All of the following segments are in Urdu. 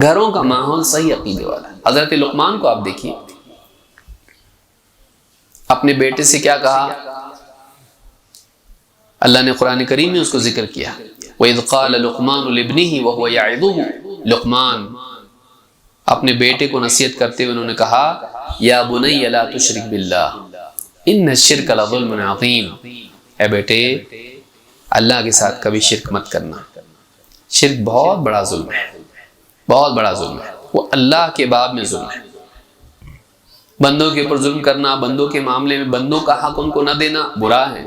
گھروں کا ماحول صحیح عقیدے والا ہے۔ حضرت لقمان کو آپ دیکھیے، اپنے بیٹے سے کیا کہا؟ اللہ نے قرآن کریم میں اس کو ذکر کیا، وَإِذْ قَالَ لُقْمَانُ لِابْنِهِ وَهُوَ يَعِظُهُ۔ لقمان اپنے بیٹے کو نصیحت کرتے ہوئے انہوں نے کہا، یا بنی لا تشرک باللہ ان الشرک لظلم عظیم، اے بیٹے اللہ کے ساتھ کبھی شرک مت کرنا، شرک بہت بڑا ظلم ہے، بہت بڑا ظلم ہے، وہ اللہ کے باب میں ظلم ہے۔ بندوں کے اوپر ظلم کرنا، بندوں کے معاملے میں بندوں کا حق ان کو نہ دینا برا ہے۔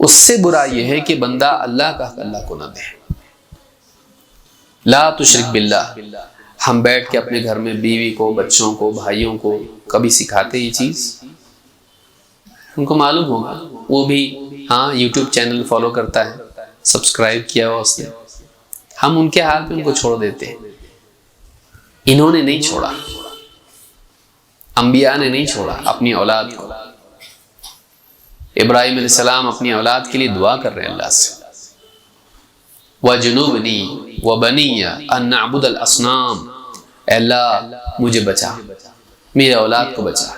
اس سے برا یہ ہے کہ بندہ اللہ کا حق اللہ کو نہ دے۔ لا تشرک باللہ، ہم بیٹھ کے اپنے گھر میں بیوی کو، بچوں کو، بھائیوں کو کبھی سکھاتے یہ چیز؟ ان کو معلوم ہوگا، وہ بھی ہاں یوٹیوب چینل فالو کرتا ہے، سبسکرائب کیا ہوا اس نے، ہم ان کے حال پہ ان کو چھوڑ دیتے ہیں۔ انہوں نے نہیں چھوڑا، انبیاء نے نہیں چھوڑا اپنی اولاد کو۔ ابراہیم علیہ السلام اپنی اولاد کے لیے دعا کر رہے ہیں اللہ سے، وَجُنُوبْنِي وَبَنِيَّ أَن نَعْبُدَ الْأَصْنَامَ، اے اللہ مجھے بچا، میرے اولاد کو بچا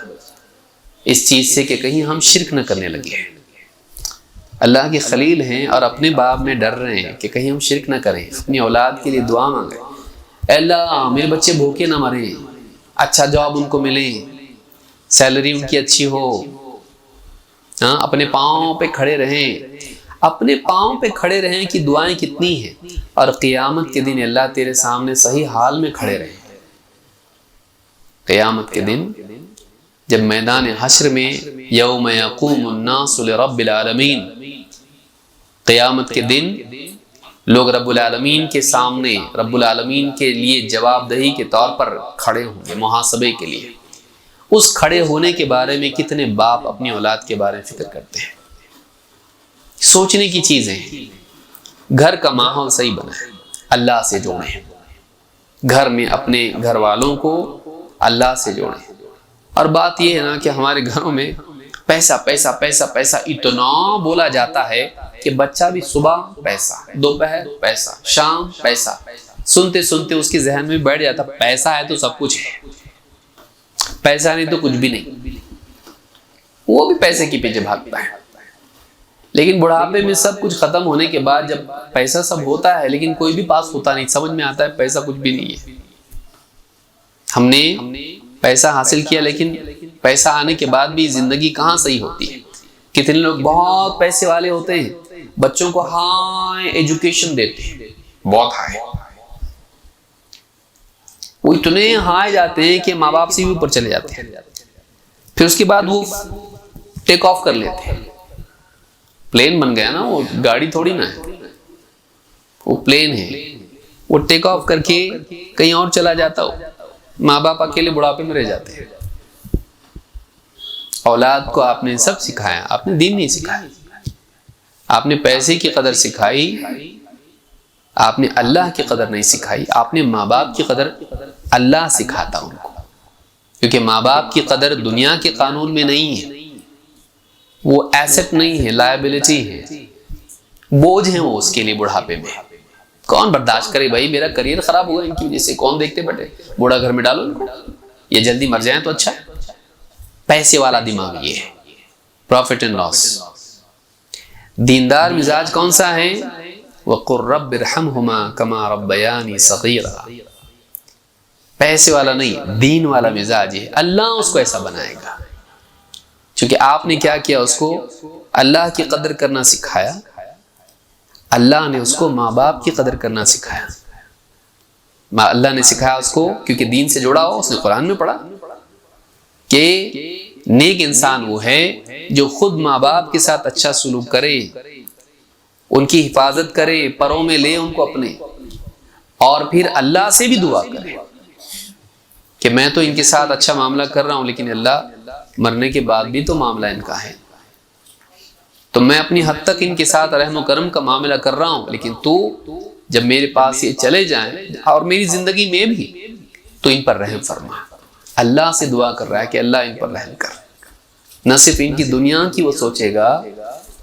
اس چیز سے کہ کہیں ہم شرک نہ کرنے لگے۔ اللہ کے خلیل ہیں اور اپنے باپ میں ڈر رہے ہیں کہ کہیں ہم شرک نہ کریں، اپنی اولاد کے لیے دعا مانگیں، اے اللہ میرے بچے بھوکے نہ مریں، اچھا جاب ان کو ملے، سیلری ان کی اچھی ہو، ہاں اپنے پاؤں پہ کھڑے رہیں۔ اپنے پاؤں پہ کھڑے رہیں کی دعائیں کتنی ہیں، اور قیامت کے دن اللہ تیرے سامنے صحیح حال میں کھڑے رہیں۔ قیامت کے دن جب میدان حشر میں یوم یقوم الناس لرب العالمین، قیامت کے دن لوگ رب العالمین کے سامنے رب العالمین کے لیے جواب دہی کے طور پر کھڑے ہوں گے محاسبے کے لیے۔ اس کھڑے ہونے کے بارے میں کتنے باپ اپنی اولاد کے بارے میں فکر کرتے ہیں؟ سوچنے کی چیزیں ہیں۔ گھر کا ماحول صحیح بنائیں، اللہ سے جوڑیں، گھر میں اپنے گھر والوں کو اللہ سے جوڑیں۔ اور بات یہ ہے نا کہ ہمارے گھروں میں پیسہ پیسہ پیسہ پیسہ اتنا بولا جاتا ہے کہ بچہ بھی صبح پیسہ، دوپہر پیسہ، شام پیسہ، سنتے سنتے اس کے ذہن میں بیٹھ جاتا پیسہ ہے تو سب کچھ ہے، پیسہ نہیں تو کچھ بھی نہیں۔ وہ بھی پیسے کے پیچھے بھاگتا ہے، لیکن بڑھاپے میں سب کچھ ختم ہونے کے بعد جب پیسہ سب ہوتا ہے لیکن کوئی بھی پاس ہوتا نہیں، سمجھ میں آتا ہے پیسہ کچھ بھی نہیں ہے۔ ہم نے پیسہ حاصل کیا لیکن پیسہ آنے کے بعد بھی زندگی کہاں صحیح ہوتی ہے۔ کتنے لوگ بہت پیسے والے ہوتے ہیں، بچوں کو ہائی ایجوکیشن دیتے ہیں، بہت ہائی، وہ اتنے ہائی جاتے ہیں کہ ماں باپ سے بھی اوپر چلے جاتے ہیں، پھر اس کے بعد وہ ٹیک آف کر لیتے ہیں۔ پلین بن گیا نا، وہ گاڑی تھوڑی نہ ہے، وہ پلین ہے، وہ ٹیک آف کر کے کہیں اور چلا جاتا ہو، ماں باپ اکیلے بڑھاپے میں رہ جاتے ہیں۔ اولاد کو آپ نے سب سکھایا، آپ نے دین نہیں سکھایا، آپ نے پیسے کی قدر سکھائی، آپ نے اللہ کی قدر نہیں سکھائی، آپ نے ماں باپ کی قدر اللہ سکھاتا ان کو، کیونکہ ماں باپ کی قدر دنیا کے قانون میں نہیں ہے، وہ ایسٹ نہیں ہے، لائبلٹی ہے، بوجھ ہیں وہ اس کے لیے بڑھاپے میں۔ کون برداشت کرے بھائی، میرا کریئر خراب ہوا ان کی وجہ سے، کون دیکھتے بیٹھے، بوڑھا گھر میں ڈالو ان کو، یہ جلدی مر جائیں تو اچھا ہے۔ پیسے والا دماغ یہ ہے، پروفٹ اینڈ لاس۔ دیندار مزاج کون سا ہے؟ وَقُلْ رَبِّ ارْحَمْهُمَا كَمَا رَبَّيَانِي صَغِيرًا۔ پیسے والا نہیں، دین والا مزاج ہے، اللہ اس کو ایسا بنائے گا، چونکہ آپ نے کیا کیا، اس کو اللہ کی قدر کرنا سکھایا، اللہ نے اس کو ماں باپ کی قدر کرنا سکھایا۔ اللہ نے سکھایا اس کو کیونکہ دین سے جڑا ہو، اس نے قرآن میں پڑھا کہ نیک انسان وہ ہے جو خود ماں باپ کے ساتھ اچھا سلوک کرے، ان کی حفاظت کرے، پروں میں لے ان کو اپنے، اور پھر اللہ سے بھی دعا کرے کہ میں تو ان کے ساتھ اچھا معاملہ کر رہا ہوں لیکن اللہ مرنے کے بعد بھی تو معاملہ ان کا ہے، تو میں اپنی حد تک ان کے ساتھ رحم و کرم کا معاملہ کر رہا ہوں، لیکن تو جب میرے پاس یہ چلے جائیں اور میری زندگی میں بھی تو ان پر رحم فرما۔ اللہ سے دعا کر رہا ہے کہ اللہ ان پر رحم کر، نہ صرف ان کی دنیا کی وہ سوچے گا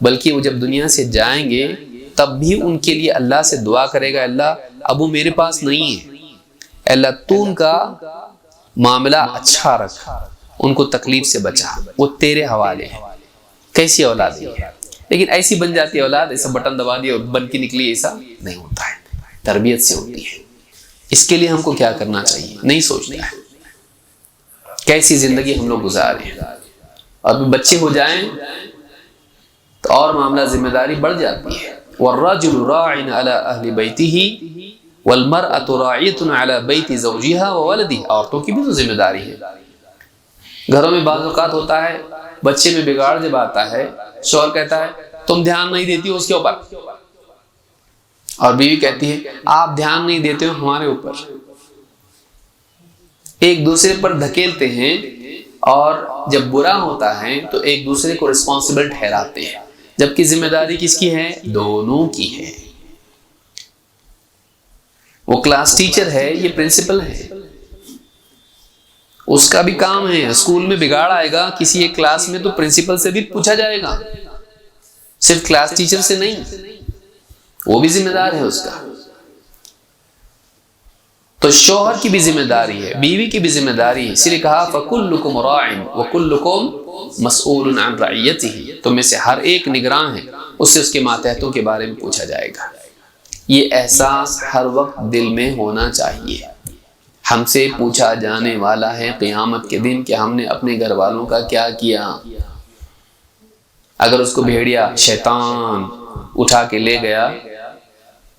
بلکہ وہ جب دنیا سے جائیں گے تب بھی ان کے لیے اللہ سے دعا کرے گا، اللہ اب وہ میرے پاس نہیں ہے اللہ تو ان کا معاملہ اچھا رکھ، ان کو تکلیف سے بچا، وہ تیرے حوالے ہے۔ کیسی اولاد ہے؟ لیکن ایسی بن جاتی ہے اولاد، ایسا بٹن دبا دیا اور بن کے نکلی، ایسا نہیں ہوتا ہے، تربیت سے ہوتی ہے۔ اس کے لیے ہم کو کیا کرنا چاہیے نہیں سوچتا ہے، کیسی زندگی ہم لوگ گزارے ہیں۔ اور بچے ہو جائیں تو اور معاملہ ذمہ داری بڑھ جاتی ہے۔ والرجل راع على اہل بیتہ والمرأة راعیۃ علی بیت زوجہا وولدہ، عورتوں کی بھی تو ذمہ داری ہے۔ گھروں میں بعض اوقات ہوتا ہے بچے میں بگاڑ جب آتا ہے، شوہر کہتا ہے تم دھیان نہیں دیتی ہو اس کے اوپر، اور بیوی کہتی ہے آپ دھیان نہیں دیتے ہو ہمارے اوپر۔ ایک دوسرے پر دھکیلتے ہیں، اور جب برا ہوتا ہے تو ایک دوسرے کو رسپانسبل ٹھہراتے ہیں، جبکہ ذمہ داری کس کی ہے؟ دونوں کی ہے۔ وہ کلاس ٹیچر ہے، یہ پرنسپل ہے، اس کا بھی کام ہے۔ اسکول میں بگاڑ آئے گا کسی ایک کلاس میں تو پرنسپل سے بھی پوچھا جائے گا، صرف کلاس ٹیچر سے نہیں، وہ بھی ذمہ دار ہے اس کا۔ تو شوہر کی بھی ذمہ داری ہے، بیوی کی بھی ذمہ داری ہے، اس لیے کہا فَكُلُّكُمْ رَاعٍ وَكُلُّكُمْ مَسْئُولٌ عَنْ رَعِيَّتِهِ، تم میں سے ہر ایک نگراں ہے، اس سے اس کے ماتحتوں کے بارے میں پوچھا جائے گا۔ یہ احساس ہر وقت دل میں ہونا چاہیے، ہم سے پوچھا جانے والا ہے قیامت کے دن کہ ہم نے اپنے گھر والوں کا کیا کیا۔ اگر اس کو بھیڑیا شیطان اٹھا کے لے گیا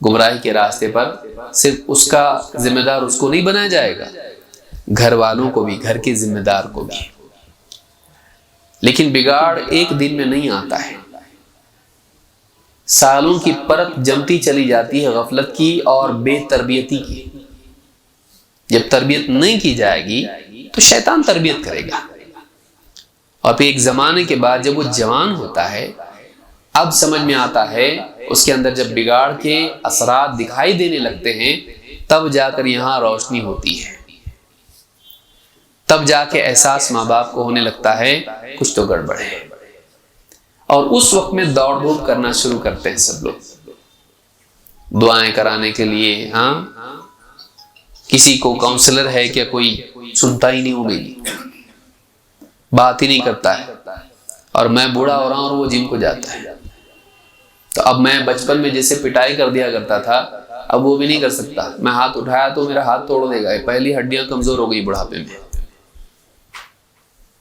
گمراہی کے راستے پر، صرف اس کا ذمہ دار اس کو نہیں بنایا جائے گا، گھر والوں کو بھی، گھر کے ذمہ دار کو بھی۔ لیکن بگاڑ ایک دن میں نہیں آتا ہے، سالوں کی پرت جمتی چلی جاتی ہے غفلت کی اور بے تربیتی کی۔ جب تربیت نہیں کی جائے گی تو شیطان تربیت کرے گا، اور پھر ایک زمانے کے بعد جب وہ جوان ہوتا ہے، اب سمجھ میں آتا ہے، اس کے اندر جب بگاڑ کے اثرات دکھائی دینے لگتے ہیں، تب جا کر یہاں روشنی ہوتی ہے، تب جا کے احساس ماں باپ کو ہونے لگتا ہے کچھ تو گڑبڑ ہے، اور اس وقت میں دوڑ دھوپ کرنا شروع کرتے ہیں سب لوگ دعائیں کرانے کے لیے۔ ہاں، کسی کو کاؤنسلر ہے کیا؟ کوئی سنتا ہی نہیں، وہ میری بات ہی نہیں کرتا ہے، اور میں بوڑھا ہو رہا ہوں اور وہ جم کو جاتا ہے۔ تو اب میں بچپن میں جیسے پٹائی کر دیا کرتا تھا، اب وہ بھی نہیں کر سکتا، میں ہاتھ اٹھایا تو میرا ہاتھ توڑ دے گا، پہلی ہڈیاں کمزور ہو گئی بڑھاپے میں،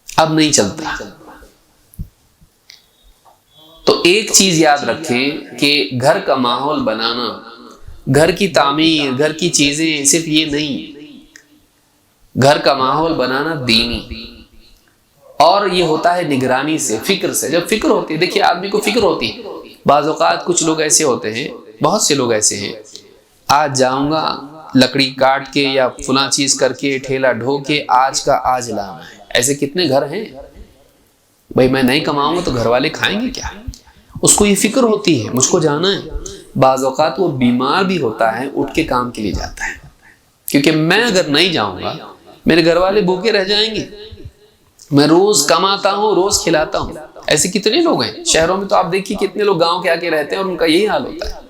اب نہیں چلتا۔ تو ایک چیز یاد رکھیں کہ گھر کا ماحول بنانا، گھر کی تعمیر، گھر کی چیزیں، صرف یہ نہیں، گھر کا ماحول بنانا دینی، اور یہ ہوتا ہے نگرانی سے، فکر سے۔ جب فکر ہوتی ہے، دیکھیے آدمی کو فکر ہوتی ہے، بعض اوقات کچھ لوگ ایسے ہوتے ہیں، بہت سے لوگ ایسے ہیں، آج جاؤں گا لکڑی کاٹ کے یا فلاں چیز کر کے ٹھیلا ڈھو کے آج کا آج لانا ہے۔ ایسے کتنے گھر ہیں بھائی، میں نہیں کماؤں گا تو گھر والے کھائیں گے کیا؟ اس کو یہ فکر ہوتی ہے مجھ کو جانا ہے۔ بعض اوقات وہ بیمار بھی ہوتا ہے، اٹھ کے کام کے لیے جاتا ہے، کیونکہ میں اگر نہیں جاؤں گا میرے گھر والے بھوکے رہ جائیں گے، میں روز کماتا ہوں، روز کھلاتا ہوں۔ ایسے کتنے لوگ ہیں شہروں میں، تو آپ دیکھیے کتنے لوگ گاؤں کے آ کے رہتے ہیں اور ان کا یہی حال ہوتا ہے،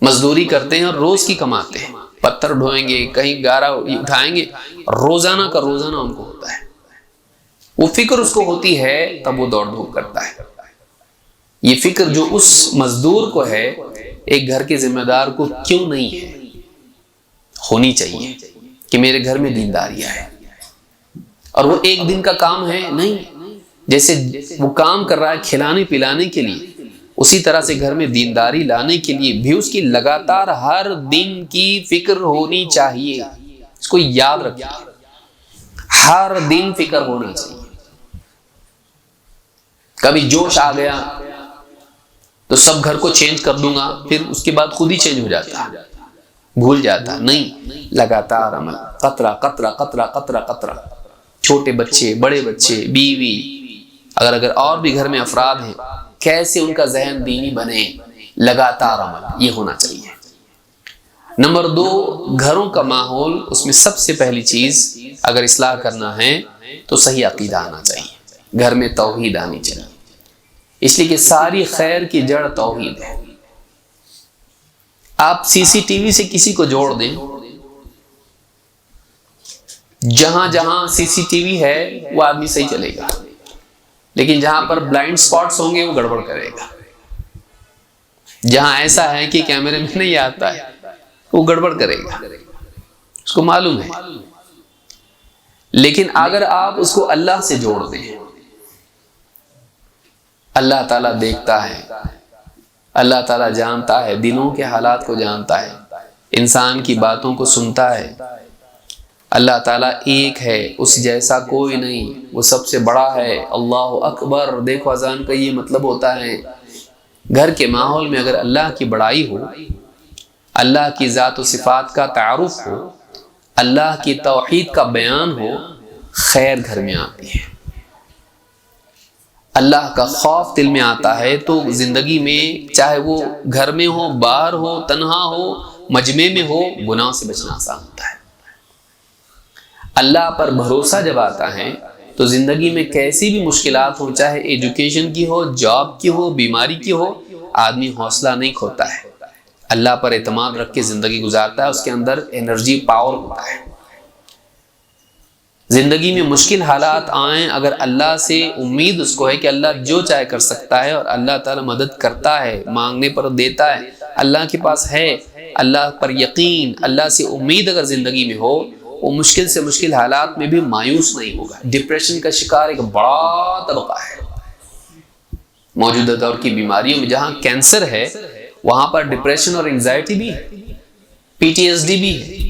مزدوری کرتے ہیں اور روز کی کماتے ہیں، پتھر ڈھوئیں گے، کہیں گارا اٹھائیں گے، روزانہ کا روزانہ ان کو ہوتا ہے۔ وہ فکر اس کو ہوتی ہے تب وہ دوڑ دھوپ کرتا ہے۔ یہ فکر جو اس مزدور کو ہے، ایک گھر کے ذمہ دار کو کیوں نہیں ہے؟ ہونی چاہیے کہ میرے گھر میں دینداریاں ہے، اور وہ ایک دن کا کام ہے نہیں، جیسے وہ کام کر رہا ہے کھلانے پلانے کے لیے، اسی طرح سے گھر میں دینداری لانے کے لیے بھی اس کی لگاتار ہر دن کی فکر ہونی چاہیے۔ اس کو یاد رکھیے، ہر دن فکر ہونا چاہیے۔ کبھی جوش آ گیا تو سب گھر کو چینج کر دوں گا، پھر اس کے بعد خود ہی چینج ہو جاتا، بھول جاتا، نہیں، لگاتار عمل، قطرہ قطرہ قطرہ قطرہ قطرہ، چھوٹے بچے، بڑے بچے، بیوی، اگر اور بھی گھر میں افراد ہیں، کیسے ان کا ذہن دینی بنے، لگاتار عمل، یہ ہونا چاہیے۔ نمبر 2، گھروں کا ماحول، اس میں سب سے پہلی چیز اگر اصلاح کرنا ہے تو صحیح عقیدہ آنا چاہیے، گھر میں توحید آنی چاہیے، اس لیے کہ ساری خیر کی جڑ توحید ہے۔ آپ سی سی ٹی وی سے کسی کو جوڑ دیں، جہاں جہاں سی سی ٹی وی ہے وہ آدمی صحیح چلے گا، لیکن جہاں پر بلائنڈ سپاٹس ہوں گے وہ گڑبڑ کرے گا۔ جہاں ایسا ہے کہ کیمرے میں نہیں آتا ہے وہ گڑبڑ کرے گا، اس کو معلوم ہے۔ لیکن اگر آپ اس کو اللہ سے جوڑ دیں، اللہ تعالیٰ دیکھتا ہے، اللہ تعالیٰ جانتا ہے، دلوں کے حالات کو جانتا ہے، انسان کی باتوں کو سنتا ہے۔ اللہ تعالیٰ ایک ہے، اس جیسا کوئی نہیں، وہ سب سے بڑا ہے۔ اللہ اکبر۔ دیکھو اذان کا یہ مطلب ہوتا ہے، گھر کے ماحول میں اگر اللہ کی بڑائی ہو، اللہ کی ذات و صفات کا تعارف ہو، اللہ کی توحید کا بیان ہو، خیر گھر میں آتی ہے۔ اللہ کا خوف دل میں آتا ہے تو زندگی میں چاہے وہ گھر میں ہو، باہر ہو، تنہا ہو، مجمع میں ہو، گناہ سے بچنا آسان ہوتا ہے۔ اللہ پر بھروسہ جب آتا ہے تو زندگی میں کیسی بھی مشکلات ہوں، چاہے ایجوکیشن کی ہو، جاب کی ہو، بیماری کی ہو، آدمی حوصلہ نہیں کھوتا ہے، اللہ پر اعتماد رکھ کے زندگی گزارتا ہے، اس کے اندر انرجی، پاور ہوتا ہے۔ زندگی میں مشکل حالات آئیں، اگر اللہ سے امید اس کو ہے کہ اللہ جو چاہے کر سکتا ہے، اور اللہ تعالیٰ مدد کرتا ہے، مانگنے پر دیتا ہے، اللہ کے پاس ہے، اللہ پر یقین، اللہ سے امید اگر زندگی میں ہو، وہ مشکل سے مشکل حالات میں بھی مایوس نہیں ہوگا۔ ڈپریشن کا شکار ایک بڑا طبقہ ہے موجودہ دور کی بیماریوں میں، جہاں کینسر ہے وہاں پر ڈپریشن اور انگزائٹی بھی ہے، پی ٹی ایس ڈی بھی ہے،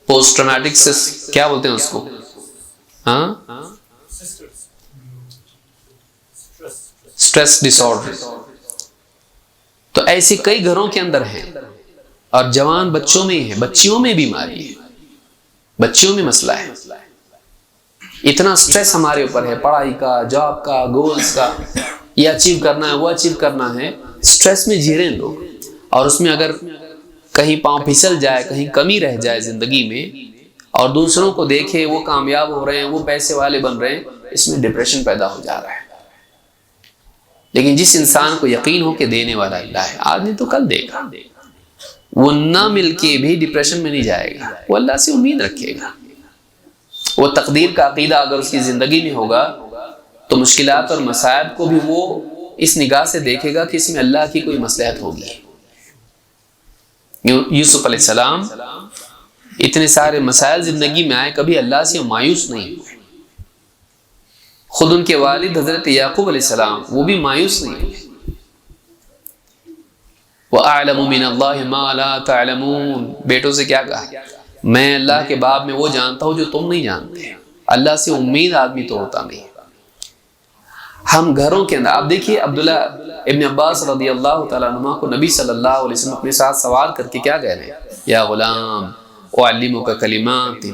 پوسٹ ٹرامیٹک کیا بولتے ہیں اس کو، ہاں، سٹریس ڈس آرڈر۔ تو ایسے کئی گھروں کے اندر ہیں، اور جوان بچوں میں ہے، بچیوں میں بیماری ہے، بچیوں میں مسئلہ ہے۔ اتنا سٹریس ہمارے اوپر ہے، پڑھائی کا، جاب کا، گولز کا، یہ اچیو کرنا ہے، وہ اچیو کرنا ہے، سٹریس میں جی رہے ہیں لوگ۔ اور اس میں اگر کہیں پاؤں پھسل جائے، کہیں کمی رہ جائے زندگی میں، اور دوسروں کو دیکھے وہ کامیاب ہو رہے ہیں، وہ پیسے والے بن رہے ہیں، اس میں ڈپریشن پیدا ہو جا رہا ہے۔ لیکن جس انسان کو یقین ہو کہ دینے والا اللہ ہے، آدمی تو کل دے گا، وہ نہ مل کے بھی ڈپریشن میں نہیں جائے گا، وہ اللہ سے امید رکھے گا۔ وہ تقدیر کا عقیدہ اگر اس کی زندگی میں ہوگا تو مشکلات اور مصائب کو بھی وہ اس نگاہ سے دیکھے گا کہ اس میں اللہ کی کوئی مصلحت ہوگی۔ یوسف علیہ السلام اتنے سارے مسائل زندگی میں آئے، کبھی اللہ سے مایوس نہیں ہوئے۔ خود ان کے والد حضرت یعقوب علیہ السلام وہ بھی مایوس نہیں ہوئے۔ وَأَعْلَمُ مِنَ اللَّهِ مَا لَا تَعْلَمُونَ، بیٹوں سے کیا کہا، میں اللہ کے باب میں وہ جانتا ہوں جو تم نہیں جانتے۔ اللہ سے امید آدمی تو ہوتا نہیں۔ ہم گھروں کے اندر آپ دیکھیے، عبداللہ ابن عباس رضی اللہ تعالیٰ عنہ کو نبی صلی اللہ علیہ وسلم اپنے ساتھ سوال کر کے کیا کہہ رہے ہیں، یا غلام اعلمک کلمات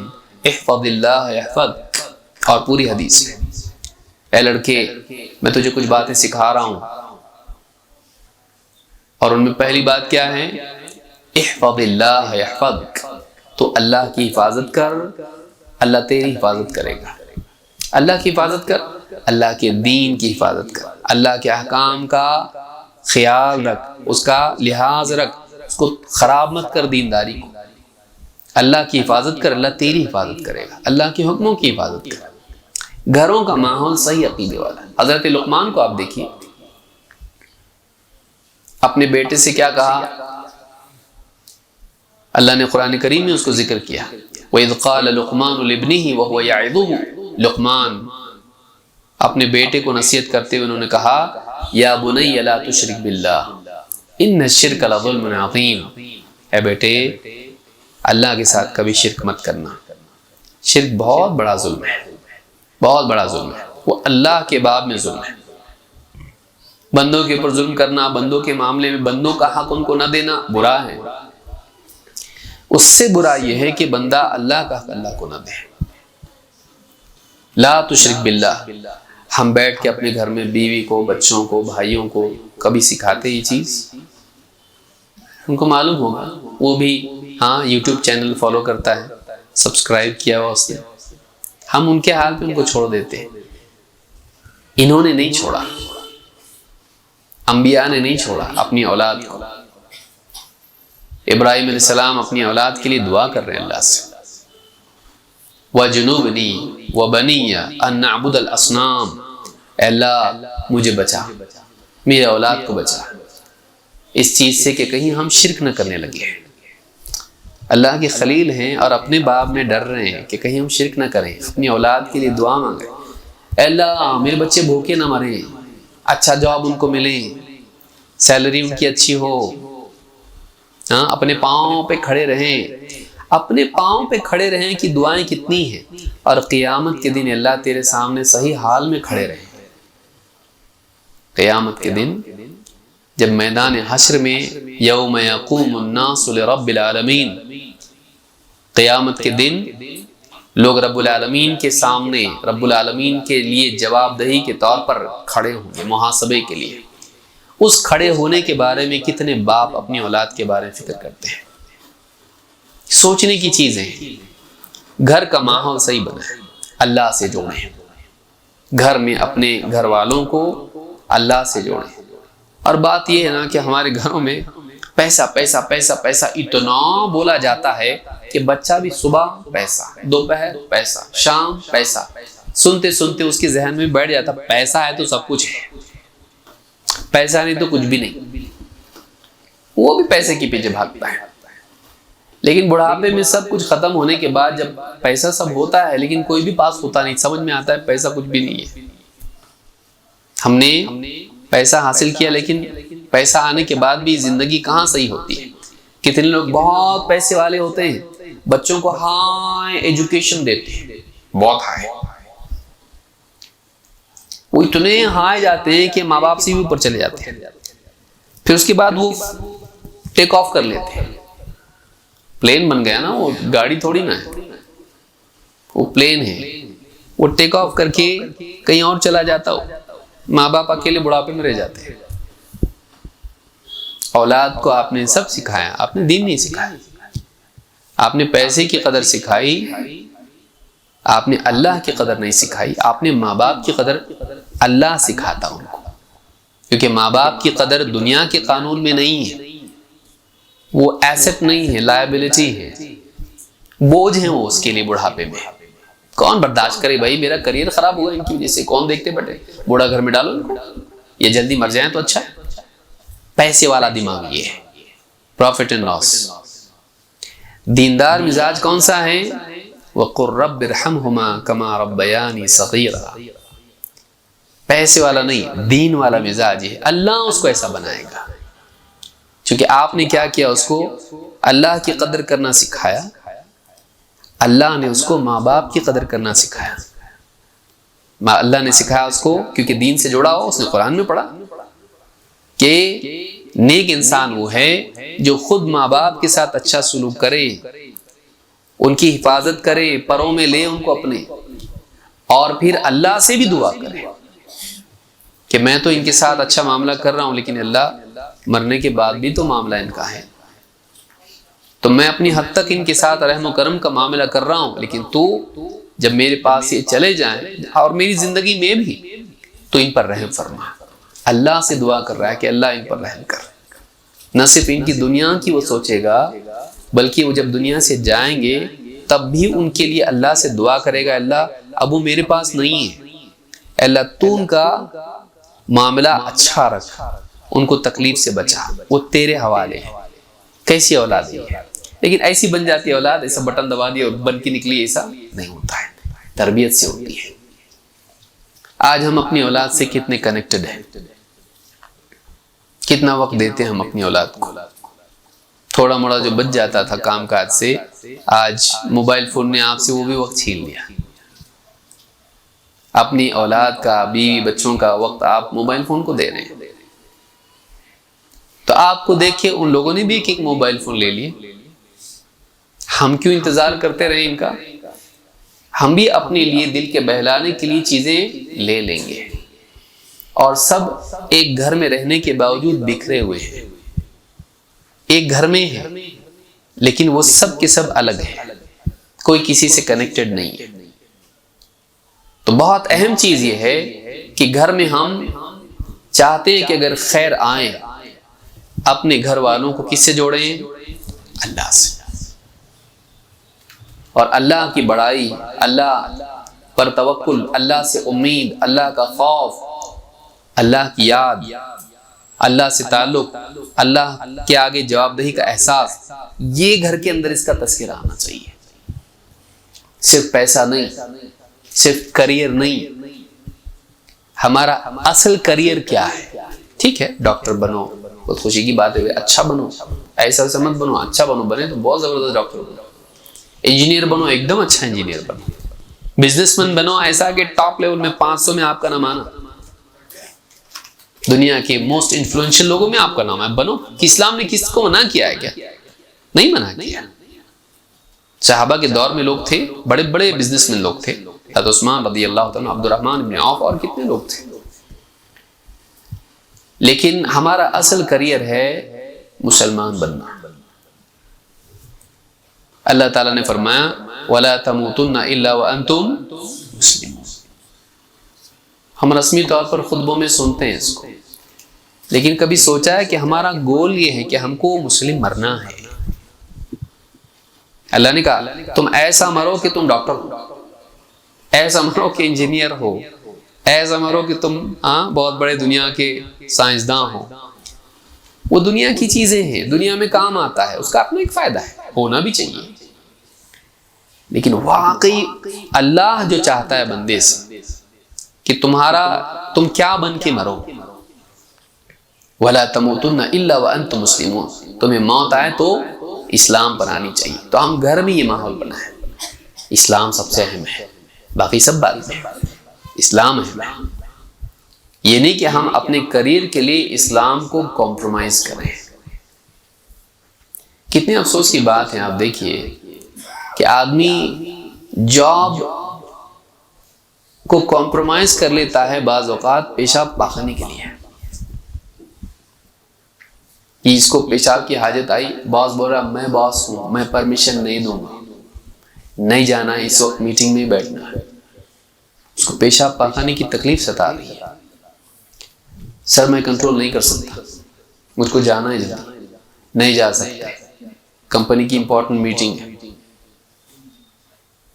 احفظ اللہ یحفظک، اور پوری حدیث ہے، اے لڑکے میں تجھے کچھ باتیں سکھا رہا ہوں، اور ان میں پہلی بات کیا ہے، احفظ اللہ یحفظک، تو اللہ کی حفاظت کر، اللہ تیری حفاظت کرے گا۔ اللہ کی حفاظت کر، اللہ کے دین کی حفاظت کر، اللہ کے احکام کا خیال رکھ، اس کا لحاظ رکھ، اس کو خراب مت کر دینداری کو۔ اللہ کی حفاظت کر، اللہ تیری حفاظت کرے گا، اللہ کے حکموں کی حفاظت کر۔ گھروں کا ماحول صحیح عقیدے والا ہے۔ حضرت لقمان کو آپ دیکھیے، اپنے بیٹے سے کیا کہا، اللہ نے قرآن کریم میں اس کو ذکر کیا، وَإِذْ قَالَ لُقْمَانُ لِابْنِهِ وَهُوَ يَعِظُهُ، لقمان اپنے بیٹے کو نصیحت کرتے ہوئے انہوں نے کہا، یا بنی لا تشرک باللہ ان الشرک لظلم عظیم، اے بیٹے اللہ کے ساتھ کبھی شرک مت کرنا، شرک بہت بڑا ظلم ہے، بہت بڑا ظلم ہے، وہ اللہ کے باب میں ظلم ہے۔ بندوں کے اوپر ظلم کرنا، بندوں کے معاملے میں بندوں کا حق ان کو نہ دینا برا ہے۔ اس سے برا یہ ہے کہ بندہ اللہ کا حق اللہ کو نہ دے۔ لا تشرک باللہ، ہم بیٹھ کے اپنے گھر میں بیوی کو، بچوں کو، بھائیوں کو کبھی سکھاتے یہ چیز؟ ان کو معلوم ہوگا، وہ بھی ہاں یوٹیوب چینل فالو کرتا ہے، سبسکرائب کیا ہوا اس نے، ہم ان کے حال پہ ان کو چھوڑ دیتے ہیں۔ انہوں نے نہیں چھوڑا، انبیاء نے نہیں چھوڑا اپنی اولاد کو۔ ابراہیم علیہ السلام اپنی اولاد کے لیے دعا کر رہے ہیں اللہ سے، وَجُنُوبْنِي وَبَنِيَّ أَن نَعْبُدَ الْأَصْنَامَ، اے اللہ مجھے بچا، میرے اولاد کو بچا اس چیز سے کہ کہیں ہم شرک نہ کرنے لگے۔ اللہ کے خلیل ہیں اور اپنے باپ میں ڈر رہے ہیں کہ کہیں ہم شرک نہ کریں، اپنی اولاد کے لیے دعا مانگیں، اے اللہ میرے بچے بھوکے نہ مریں، اچھا جاب ان کو ملے، سیلری ان کی اچھی ہو، اپنے پاؤں پہ کھڑے رہیں۔ اپنے پاؤں پہ کھڑے رہیں کی دعائیں کتنی ہیں، اور قیامت کے دن اللہ تیرے سامنے صحیح حال میں کھڑے رہیں۔ قیامت کے دن جب میدان حشر میں یوم یقوم الناس لرب العالمین، قیامت کے دن لوگ رب العالمین کے سامنے رب العالمین کے لیے جواب دہی کے طور پر کھڑے ہوں گے محاسبے کے لیے۔ اس کھڑے ہونے کے بارے میں کتنے باپ اپنی اولاد کے بارے میں فکر کرتے ہیں؟ سوچنے کی چیزیں ہیں۔ گھر کا ماحول صحیح بنائیں، اللہ سے جوڑیں، گھر میں اپنے گھر والوں کو اللہ سے جوڑیں۔ اور بات یہ ہے نا کہ ہمارے گھروں میں پیسہ پیسہ پیسہ پیسہ اتنا بولا جاتا ہے کہ بچہ بھی صبح پیسہ، دوپہر پیسہ، شام پیسہ، سنتے سنتے اس کے ذہن میں بیٹھ جاتا پیسہ ہے تو سب کچھ ہے، پیسہ نہیں تو کچھ بھی نہیں۔ وہ بھی پیسے کے پیچھے بھاگتا ہے، لیکن بڑھاپے میں سب کچھ ختم ہونے کے بعد جب پیسہ سب ہوتا ہے لیکن کوئی بھی پاس ہوتا نہیں، سمجھ میں آتا ہے پیسہ کچھ بھی نہیں ہے۔ ہم نے پیسہ حاصل کیا لیکن پیسہ آنے کے بعد بھی زندگی کہاں صحیح ہوتی ہے۔ کتنے لوگ بہت پیسے والے ہوتے ہیں، بچوں کو ہائی ایجوکیشن دیتے ہیں، بہت ہائی، وہ اتنے ہائی جاتے ہیں کہ ماں باپ سے بھی اوپر چلے جاتے ہیں، پھر اس کے بعد وہ ٹیک آف کر لیتے ہیں۔ پلین بن گیا نا، وہ گاڑی تھوڑی نا ہے، وہ پلین ہے، وہ ٹیک آف کر کے کہیں اور چلا جاتا ہو، ماں باپ اکیلے بڑھاپے میں رہ جاتے ہیں۔ اولاد کو آپ نے سب سکھایا، آپ نے دین نہیں سکھایا، آپ نے پیسے کی قدر سکھائی، آپ نے اللہ کی قدر نہیں سکھائی، آپ نے ماں باپ کی قدر اللہ سکھاتا ان کو، کیونکہ ماں باپ کی قدر دنیا کے قانون میں نہیں ہے، وہ ایسٹ نہیں ہے، لائبلٹی ہے، بوجھ ہیں وہ اس کے لیے بڑھاپے میں۔ کون برداشت کرے بھائی، میرا کریئر خراب ہوا ان کی وجہ سے، کون دیکھتے بیٹھے، بوڑھا گھر میں ڈالو ان کو، یہ جلدی مر جائیں تو اچھا ہے۔ پیسے والا دماغ یہ ہے، پروفٹ اینڈ لاس۔ دیندار مزاج کون سا ہے؟ وَقُلْ رَبِّ ارْحَمْهُمَا كَمَا رَبَّيَانِي صَغِيرًا۔ پیسے والا نہیں، دین والا مزاج ہے، اللہ اس کو ایسا بنائے گا، چونکہ آپ نے کیا کیا، اس کو اللہ کی قدر کرنا سکھایا، اللہ نے اس کو ماں باپ کی قدر کرنا سکھایا۔ اللہ نے سکھایا اس کو کیونکہ دین سے جڑا ہو، اس نے قرآن میں پڑھا کہ نیک انسان وہ ہے جو خود ماں باپ کے ساتھ اچھا سلوک کرے، ان کی حفاظت کرے، پروں میں لے ان کو اپنے، اور پھر اللہ سے بھی دعا کرے کہ میں تو ان کے ساتھ اچھا معاملہ کر رہا ہوں لیکن اللہ مرنے کے بعد بھی تو معاملہ ان کا ہے، تو میں اپنی حد تک ان کے ساتھ رحم و کرم کا معاملہ کر رہا ہوں، لیکن تو جب میرے پاس یہ چلے جائیں اور میری زندگی میں بھی تو ان پر رحم فرما۔ اللہ سے دعا کر رہا ہے کہ اللہ ان پر رحم کر، نہ صرف ان کی دنیا کی وہ سوچے گا بلکہ وہ جب دنیا سے جائیں گے تب بھی ان کے لیے اللہ سے دعا کرے گا، اللہ اب وہ میرے پاس نہیں ہے، اللہ تو ان کا معاملہ اچھا رکھ، ان کو تکلیف سے بچا، وہ تیرے حوالے ہے۔ کیسی اولاد ہے؟ لیکن ایسی بن جاتی ہے اولاد، ایسا بٹن دبا دیا اور بن کے نکلی، ایسا نہیں ہوتا ہے، تربیت سے ہوتی ہے۔ آج ہم اپنی اولاد سے کتنے کنیکٹڈ ہیں، کتنا وقت دیتے ہیں ہم اپنی اولاد کو؟ تھوڑا موڑا جو بچ جاتا تھا کام کاج سے، آج موبائل فون نے آپ سے وہ بھی وقت چھین لیا۔ اپنی اولاد کا، بیوی بچوں کا وقت آپ موبائل فون کو دے رہے ہیں، تو آپ کو دیکھیں ان لوگوں نے بھی ایک موبائل فون لے لیے، ہم کیوں انتظار کرتے رہے ان کا؟ ہم بھی اپنے لیے دل کے بہلانے کے لیے چیزیں لے لیں گے، اور سب ایک گھر میں رہنے کے باوجود بکھرے ہوئے ہیں، ایک گھر میں ہیں لیکن وہ سب کے سب الگ ہیں، کوئی کسی سے کنیکٹڈ نہیں ہے۔ تو بہت اہم چیز یہ ہے کہ گھر میں ہم چاہتے ہیں کہ اگر خیر آئے اپنے گھر والوں کو کس سے جوڑیں؟ اللہ سے. اور اللہ کی بڑائی، اللہ پر توکل، اللہ سے امید، اللہ کا خوف، اللہ کی یاد، اللہ سے تعلق، اللہ کے آگے جواب دہی کا احساس، یہ گھر کے اندر اس کا تذکرہ آنا چاہیے. صرف پیسہ نہیں، صرف کریئر نہیں. ہمارا اصل کریئر کیا ہے؟ ٹھیک ہے ڈاکٹر بنو، بہت خوشی کی بات ہے، اچھا بنو، ایسا سمت بنو، اچھا بنو، بنے تو بہت زبردست ڈاکٹر بنو. انجینئر بنو، ایک دم اچھا انجینئر بنو. بزنس مین بنو ایسا کہ ٹاپ لیول میں 500 میں آپ کا نام آنا، دنیا کے موسٹ انفلوئنشل لوگوں میں آپ کا نام ہے. بنو. کہ اسلام نے کس کو منع کیا ہے؟ کیا نہیں منع کیا. صحابہ کے دور میں لوگ تھے، بڑے بڑے بزنس مین لوگ تھے، حضرت عثمان رضی اللہ تعالیٰ، عبد الرحمن بن عوف، اور کتنے لوگ تھے. لیکن ہمارا اصل کریئر ہے مسلمان بننا. اللہ تعالیٰ نے فرمایا وَلَا تَمُوتُنَّ إِلَّا وَأَنْتُمْ مُسْلِمُونَ. ہم رسمی طور پر خطبوں میں سنتے ہیں اس کو، لیکن کبھی سوچا ہے کہ ہمارا گول یہ ہے کہ ہم کو مسلم مرنا ہے. اللہ نے کہا تم ایسا مرو کہ تم ڈاکٹر ہو، ایسا مرو کہ انجینئر ہو، ایسا مرو کہ تم بہت بڑے دنیا کے سائنسداں ہو. وہ دنیا کی چیزیں ہیں، دنیا میں کام آتا ہے، اس کا اپنا ایک فائدہ ہے، ہونا بھی چاہیے. لیکن واقعی اللہ جو چاہتا ہے بندے سے کہ تم کیا بن کے مرو. وَلَا تَمُوتُنَّ إِلَّا وَأَنْتُمْ مُسْلِمُونَ. تمہیں موت آئے تو اسلام پر آنی چاہیے. تو ہم گھر میں یہ ماحول بنائیں. اسلام سب سے اہم ہے، باقی سب بات میں اسلام اہم ہے. یہ نہیں کہ ہم اپنے کریئر کے لیے اسلام کو کمپرومائز کریں. کتنے افسوس کی بات ہے، آپ دیکھیے کہ آدمی جاب کو کمپرومائز کر لیتا ہے بعض اوقات پیشاب پاخانے کے لیے. کہ اس کو پیشاب کی حاجت آئی، باس بول رہا میں باس ہوں، میں پرمیشن نہیں دوں گا، نہیں جانا ہے اس وقت، میٹنگ میں بیٹھنا ہے. اس کو پیشاب پاخانے کی تکلیف ستا رہی ہے. سر میں کنٹرول نہیں کر سکتا، مجھ کو جانا ہے، جلدی نہیں جا سکتا، کمپنی کی امپورٹنٹ میٹنگ ہے،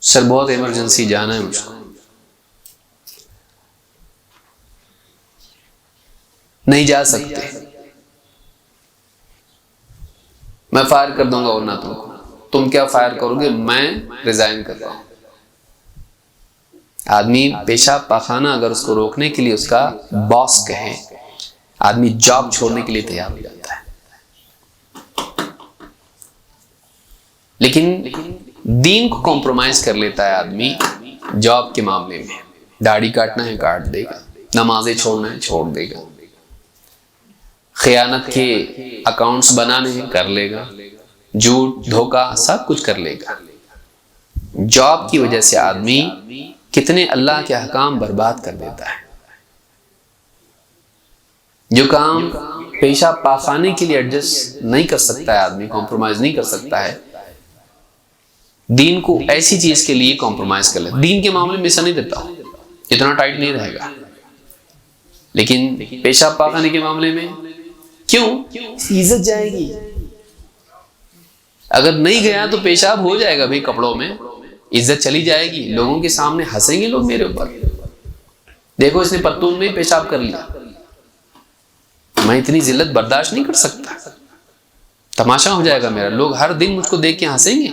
سر بہت ایمرجنسی جانا ہے مجھ کو، نہیں جا سکتے، میں فائر کر دوں گا ورنہ تم کو. تم کیا فائر کرو گے؟ میں ریزائن کر رہا ہوں. آدمی پیشاب پاخانہ اگر اس کو روکنے کے لیے اس کا باس کہے، آدمی جاب چھوڑنے کے لیے تیار ہو جاتا ہے. لیکن دین کو کمپرومائز کر لیتا ہے آدمی جاب کے معاملے میں. داڑھی کاٹنا ہے کاٹ دے گا، نمازیں چھوڑنا ہے چھوڑ دے گا، خیانت کے اکاؤنٹس بنانے ہیں کر لے گا، جھوٹ دھوکہ سب کچھ کر لے گا. جاب کی وجہ سے آدمی کتنے اللہ کے احکام برباد کر دیتا ہے. جو کام پیشاب پاخانے کے لیے ایڈجسٹ نہیں کر سکتا ہے آدمی، کمپرومائز نہیں کر سکتا ہے، دین کو ایسی چیز کے لیے کمپرومائز کر لے. دین کے معاملے میں ایسا نہیں دیتا ہوں، اتنا ٹائٹ نہیں رہے گا، لیکن پیشاب پاخانے کے معاملے میں کیوں؟ عزت جائے گی. اگر نہیں گیا تو پیشاب ہو جائے گا بھائی کپڑوں میں، عزت چلی جائے گی، لوگوں کے سامنے ہنسیں گے لوگ میرے اوپر، دیکھو اس نے پتون میں پیشاب کر لیا. میں اتنی ذلت برداشت نہیں کر سکتا، تماشا ہو جائے گا میرا، لوگ ہر دن مجھ کو دیکھ کے ہنسیں گے.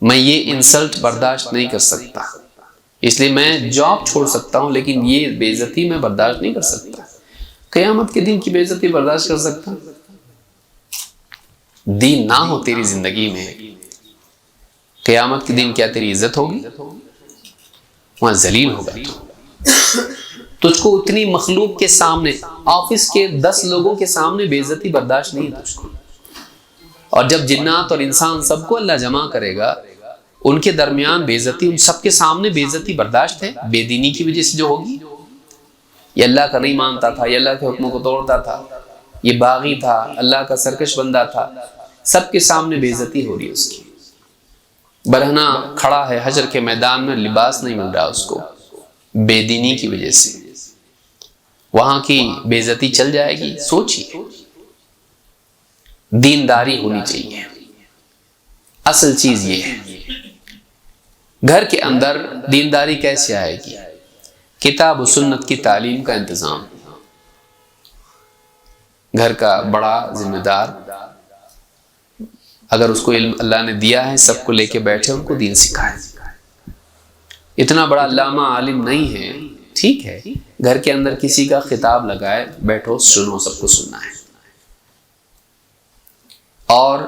میں یہ انسلٹ برداشت نہیں کر سکتا، اس لیے میں جاب چھوڑ سکتا ہوں، لیکن یہ بے عزتی میں برداشت نہیں کر سکتا. قیامت کے دن کی بے عزتی برداشت کر سکتا؟ دین نہ ہو تیری زندگی میں، قیامت کے دن کیا تیری عزت ہوگی؟ وہاں ذلیل ہوگا. تجھ کو اتنی مخلوق کے سامنے، آفس کے 10 لوگوں کے سامنے بے عزتی برداشت نہیں ہے تجھ کو. اور جب جنات اور انسان سب کو اللہ جمع کرے گا، ان کے درمیان بے عزتی، ان سب کے سامنے بے عزتی برداشت ہے بے دینی کی وجہ سے جو ہوگی. یہ اللہ کا نہیں مانتا تھا، یہ اللہ کے حکموں کو توڑتا تھا، یہ باغی تھا، اللہ کا سرکش بندہ تھا، سب کے سامنے بے عزتی ہو رہی ہے اس کی. برہنہ کھڑا ہے حشر کے میدان میں، لباس نہیں مل رہا اس کو بے دینی کی وجہ سے. وہاں کی بے عزتی چل جائے گی؟ سوچیے، دینداری ہونی چاہیے، اصل چیز یہ ہے۔ گھر کے اندر دینداری کیسے آئے گی؟ کتاب و سنت کی تعلیم کا انتظام۔ گھر کا بڑا ذمہ دار اگر اس کو علم اللہ نے دیا ہے، سب کو لے کے بیٹھے، ان کو دین سکھائے۔ اتنا بڑا علامہ عالم نہیں ہے، ٹھیک ہے، گھر کے اندر کسی کا خطاب لگائے، بیٹھو سنو، سب کو سننا ہے۔ اور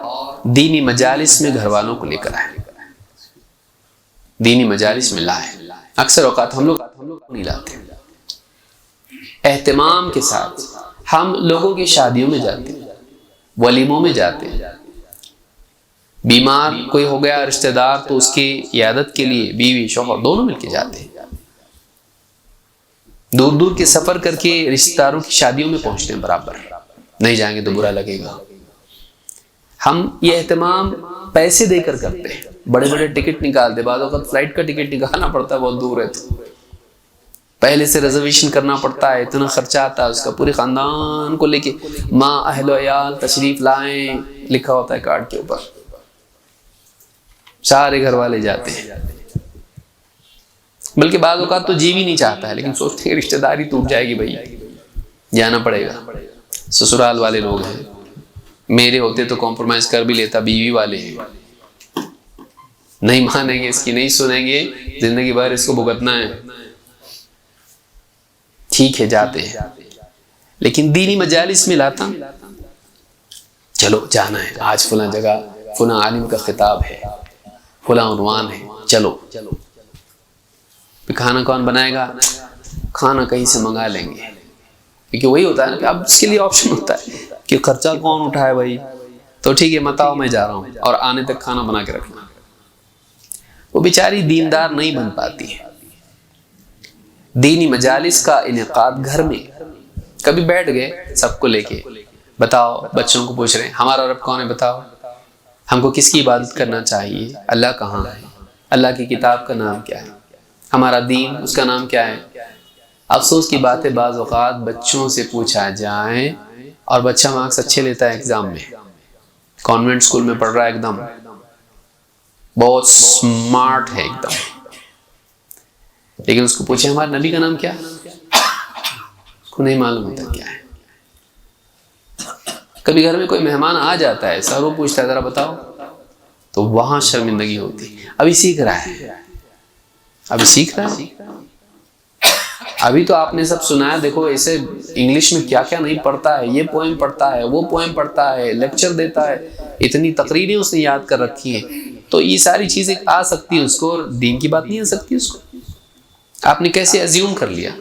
دینی مجالس میں گھر والوں کو لے کر آئے، دینی مجالس میں لائے۔ اکثر اوقات ہم لوگ نہیں لاتے۔ اہتمام کے ساتھ ہم لوگوں کی شادیوں میں جاتے ہیں، ولیموں میں جاتے ہیں، بیمار کوئی ہو گیا رشتہ دار تو اس کی عیادت کے لیے بیوی شوہر دونوں مل کے جاتے ہیں، دور دور کے سفر کر کے رشتہ داروں کی شادیوں میں پہنچتے ہیں، برابر نہیں جائیں گے تو برا لگے گا۔ ہم یہ اہتمام پیسے دے کر کرتے ہیں، بڑے بڑے ٹکٹ نکالتے، بعض اوقات فلائٹ کا ٹکٹ نکالنا پڑتا ہے، بہت دور ہے تو پہلے سے ریزرویشن کرنا پڑتا ہے، اتنا خرچہ آتا ہے اس کا، پورے خاندان کو لے کے ماں اہل و عیال تشریف لائیں لکھا ہوتا ہے کارڈ کے اوپر، سارے گھر والے جاتے ہیں، بلکہ بعض اوقات تو جی بھی نہیں چاہتا ہے، لیکن سوچتے ہیں رشتہ داری ٹوٹ جائے گی، بھائی جانا پڑے گا۔ سسرال والے لوگ ہیں، میرے ہوتے تو کمپرومائز کر بھی لیتا، بیوی والے ہیں نہیں مانیں گے، اس کی نہیں سنیں گے، زندگی بھر اس کو بھگتنا ہے، ٹھیک ہے جاتے ہیں۔ لیکن دینی مجالس میں لاتا، چلو جانا ہے، آج فلاں جگہ فلاں عالم کا خطاب ہے، فلاں عنوان ہے، چلو۔ کھانا کون بنائے گا؟ کھانا کہیں سے منگا لیں گے، کیونکہ وہی ہوتا ہے نا کہ اب اس کے لیے آپشن ہوتا ہے کہ خرچہ کون اٹھائے بھائی، تو ٹھیک ہے مت آؤ میں جا رہا ہوں، اور آنے تک کھانا بنا کے رکھنا۔ وہ بیچاری دیندار نہیں بن پاتی ہے۔ دینی مجالس کا انعقاد گھر میں، کبھی بیٹھ گئے سب کو لے کے، بتاؤ، بچوں کو پوچھ رہے ہیں ہمارا رب کون ہے، بتاؤ ہم کو کس کی عبادت کرنا چاہیے، اللہ کہاں ہے، اللہ کی کتاب کا نام کیا ہے، ہمارا دین اس کا نام کیا ہے۔ افسوس کی بات ہے بعض اوقات بچوں سے پوچھا جائے اور بچہ مارکس اچھے لیتا ہے ایگزام میں، کانوینٹ اسکول میں پڑھ رہا ہے، ایک دم بہت سمارٹ ہے ایک دم، لیکن اس کو پوچھے ہمارے نبی کا نام کیا، اس کو نہیں معلوم ہوتا کیا ہے۔ کبھی گھر میں کوئی مہمان آ جاتا ہے، سر وہ پوچھتا ہے ذرا بتاؤ، تو وہاں شرمندگی ہوتی، ابھی سیکھ رہا ہے، ابھی سیکھ رہا ہے، ابھی تو آپ نے سب سنا ہے، دیکھو ایسے انگلش میں کیا کیا نہیں پڑھتا ہے، یہ پوئم پڑھتا ہے، وہ پوئم پڑھتا ہے، لیکچر دیتا ہے، اتنی تقریریں اس نے یاد کر رکھی ہیں، تو یہ ساری چیزیں آ سکتی ہیں اس کو، اور دین کی بات نہیں آ سکتی اس کو۔ آپ نے کیسے ایزیوم کر لیا،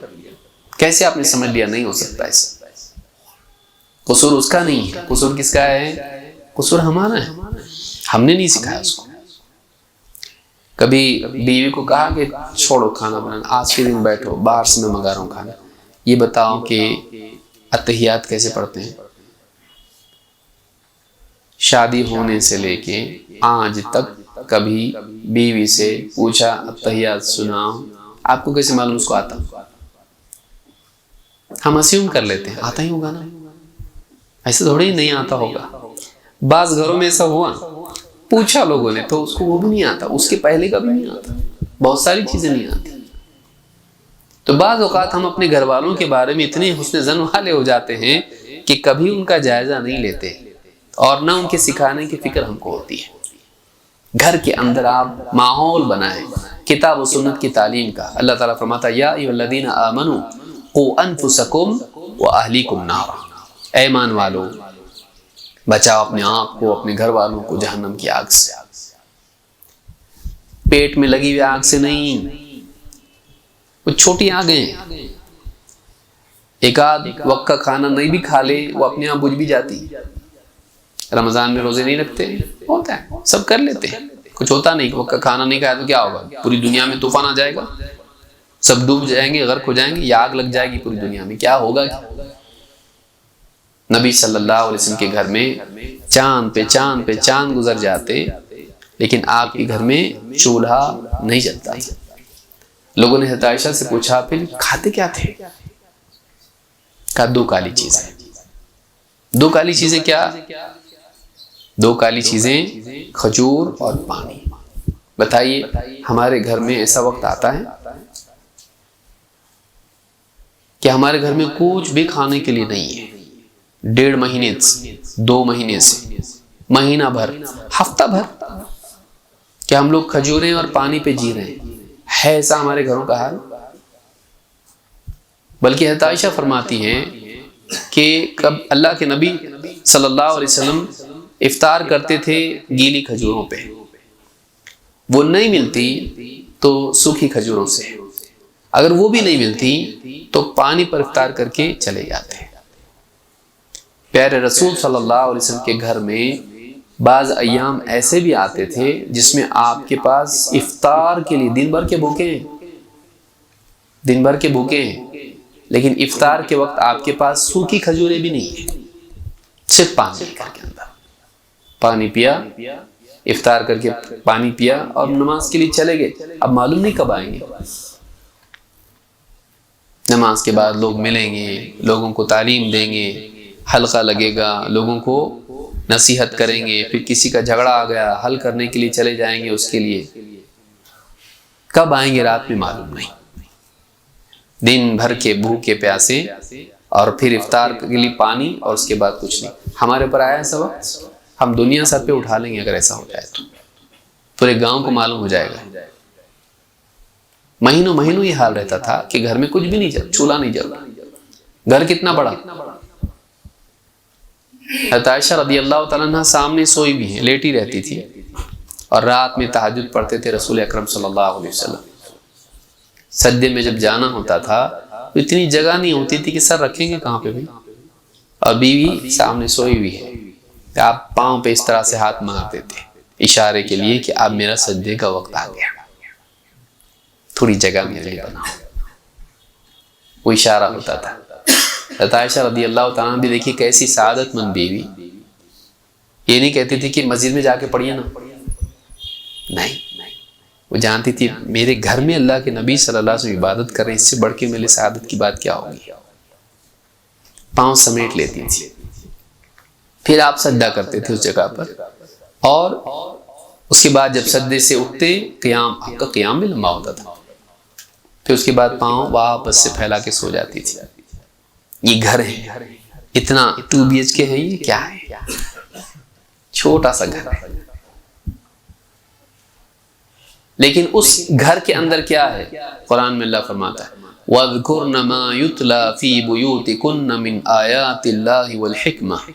کیسے آپ نے سمجھ لیا نہیں ہو سکتا ایسا؟ قصور اس کا نہیں ہے، قصور کس کا ہے؟ قصور ہمارا ہے، ہم نے نہیں سکھایا اس کو۔ کبھی بیوی کو کہا کہ چھوڑو کھانا بنانا، آج کے دن بیٹھو، باہر سے میں منگا رہا ہوں کھانا، یہ بتاؤ کہ اتحیات کیسے پڑھتے ہیں؟ شادی ہونے سے لے کے آج تک کبھی بیوی سے پوچھا اتحیات سناؤ، آپ کو کیسے معلوم اس کو آتا؟ ہم اسیوم کر لیتے ہیں آتا ہی ہوگا نا، ایسے تھوڑی نہیں آتا ہوگا۔ بعض گھروں میں ایسا ہوا، پوچھا لوگوں نے تو اس کو وہ بھی نہیں آتا، اس کے پہلے کا بھی نہیں آتا، بہت ساری چیزیں نہیں آتی۔ تو بعض اوقات ہم اپنے گھر والوں کے بارے میں اتنے حسن ظن والے ہو جاتے ہیں کہ کبھی ان کا جائزہ نہیں لیتے، اور نہ ان کے سکھانے کی فکر ہم کو ہوتی ہے۔ گھر کے اندر آپ ماحول بنائیں کتاب و سنت کی تعلیم کا۔ اللہ تعالیٰ فرماتا ہے یا ایھا الذین آمنوا قوا انفسکم واہلیکم نارا، اے ایمان والو بچاؤ اپنے آپ کو، اپنے گھر والوں کو جہنم کی آگ سے۔ پیٹ میں لگی ہوئی آگ سے نہیں، وہ چھوٹی آگیں، ایک آدھ وقت کا کھانا نہیں بھی کھا لے وہ اپنے آپ بجھ بھی جاتی۔ رمضان میں روزے نہیں رکھتے، ہوتا ہے سب کر لیتے ہیں، کچھ ہوتا نہیں، وقت کا کھانا نہیں کھایا تو کیا ہوگا؟ پوری دنیا میں طوفان آ جائے گا، سب ڈوب جائیں گے، غرق ہو جائیں گے، یا آگ لگ جائے گی پوری دنیا میں، کیا ہوگا؟ نبی صلی اللہ علیہ وسلم کے گھر میں چاند پہ چاند پہ چاند گزر جاتے، لیکن آپ کے گھر میں چولہا نہیں جلتا تھا۔ لوگوں نے حضرت عائشہ سے پوچھا پھر کھاتے کیا تھے؟ کہا دو کالی چیزیں. دو کالی چیزیں کیا؟ دو کالی چیزیں کھجور اور پانی. بتائیے ہمارے گھر میں ایسا وقت آتا ہے کہ ہمارے گھر میں کچھ بھی کھانے کے لیے نہیں ہے. 1.5 مہینے سے 2 مہینے سے مہینہ بھر ہفتہ بھر کیا ہم لوگ کھجوریں اور پانی پہ جی رہے ہیں؟ ہے ایسا ہمارے گھروں کا حال؟ بلکہ حضرت عائشہ فرماتی ہیں کہ کب اللہ کے نبی صلی اللہ علیہ وسلم افطار کرتے تھے گیلی کھجوروں پہ، وہ نہیں ملتی تو سوکھی کھجوروں سے، اگر وہ بھی نہیں ملتی تو پانی پر افطار کر کے چلے جاتے. پیارے رسول صلی اللہ علیہ وسلم کے گھر میں بعض ایام ایسے بھی آتے تھے جس میں آپ کے پاس افطار کے لیے دن بھر کے بھوکے ہیں لیکن افطار کے وقت آپ کے پاس سوکھی کھجوریں بھی نہیں ہیں، صرف پانی گھر کے اندر. پانی پیا، افطار کر کے پانی پیا اور نماز کے لیے چلے گئے. اب معلوم نہیں کب آئیں گے. نماز کے بعد لوگ ملیں گے، لوگوں کو تعلیم دیں گے، حلقہ لگے گا، لوگوں کو نصیحت کریں گے، پھر کسی کا جھگڑا آ گیا حل کرنے کے لیے چلے جائیں گے. اس کے لیے کب آئیں گے رات میں معلوم نہیں. دن بھر کے بھوکے پیاسے اور پھر افطار کے لیے پانی اور اس کے بعد کچھ نہیں. ہمارے اوپر آیا ایسا وقت، ہم دنیا سر پہ اٹھا لیں گے اگر ایسا ہو جائے تو. پورے گاؤں کو معلوم ہو جائے گا. مہینوں یہ حال رہتا تھا کہ گھر میں کچھ بھی نہیں چل، چولہا نہیں جل رہا. گھر کتنا بڑا. حضرت عائشہ رضی اللہ تعالیٰ عنہ سامنے سوئی بھی ہیں، لیٹی رہتی تھی اور رات میں تہجد پڑھتے تھے رسول اکرم صلی اللہ علیہ وسلم. سجدے میں جب جانا ہوتا تھا تو اتنی جگہ نہیں ہوتی تھی کہ سر رکھیں گے کہاں پہ بھی، اور بیوی سامنے سوئی ہوئی ہے. آپ پاؤں پہ اس طرح سے ہاتھ مارتے تھے اشارے کے لیے کہ اب میرا سجدے کا وقت آ گیا، تھوڑی جگہ میرے لیے بناؤ. وہ اشارہ ہوتا تھا. حضرت عائشہ رضی اللہ تعالیٰ عنہ بھی دیکھیے کیسی سعادت مند بیوی. یہ نہیں کہتی تھی کہ مسجد میں جا کے پڑھیے نا، نہیں، وہ جانتی تھی میرے گھر میں اللہ کے نبی صلی اللہ علیہ وسلم عبادت کر رہے ہیں، اس سے بڑھ کے میرے سعادت کی بات کیا ہوگی. پاؤں سمیٹ لیتی تھی، پھر آپ سجدہ کرتے تھے اس جگہ پر، اور اس کے بعد جب سجدے سے اٹھتے آپ کا قیام بھی لمبا ہوتا تھا، پھر اس کے بعد پاؤں واپس سے پھیلا کے سو جاتی تھی. یہ گھر ہے، اتنا 2 BHK ہے، یہ کیا ہے؟ چھوٹا سا گھر ہے. لیکن اس گھر کے اندر کیا ہے؟ قرآن میں اللہ فرماتا ہے وَاذْكُرْنَ مَا يُتْلَى فِي بُيُوتِكُنَّ مِنْ آيَاتِ اللَّهِ وَالْحِكْمَةِ.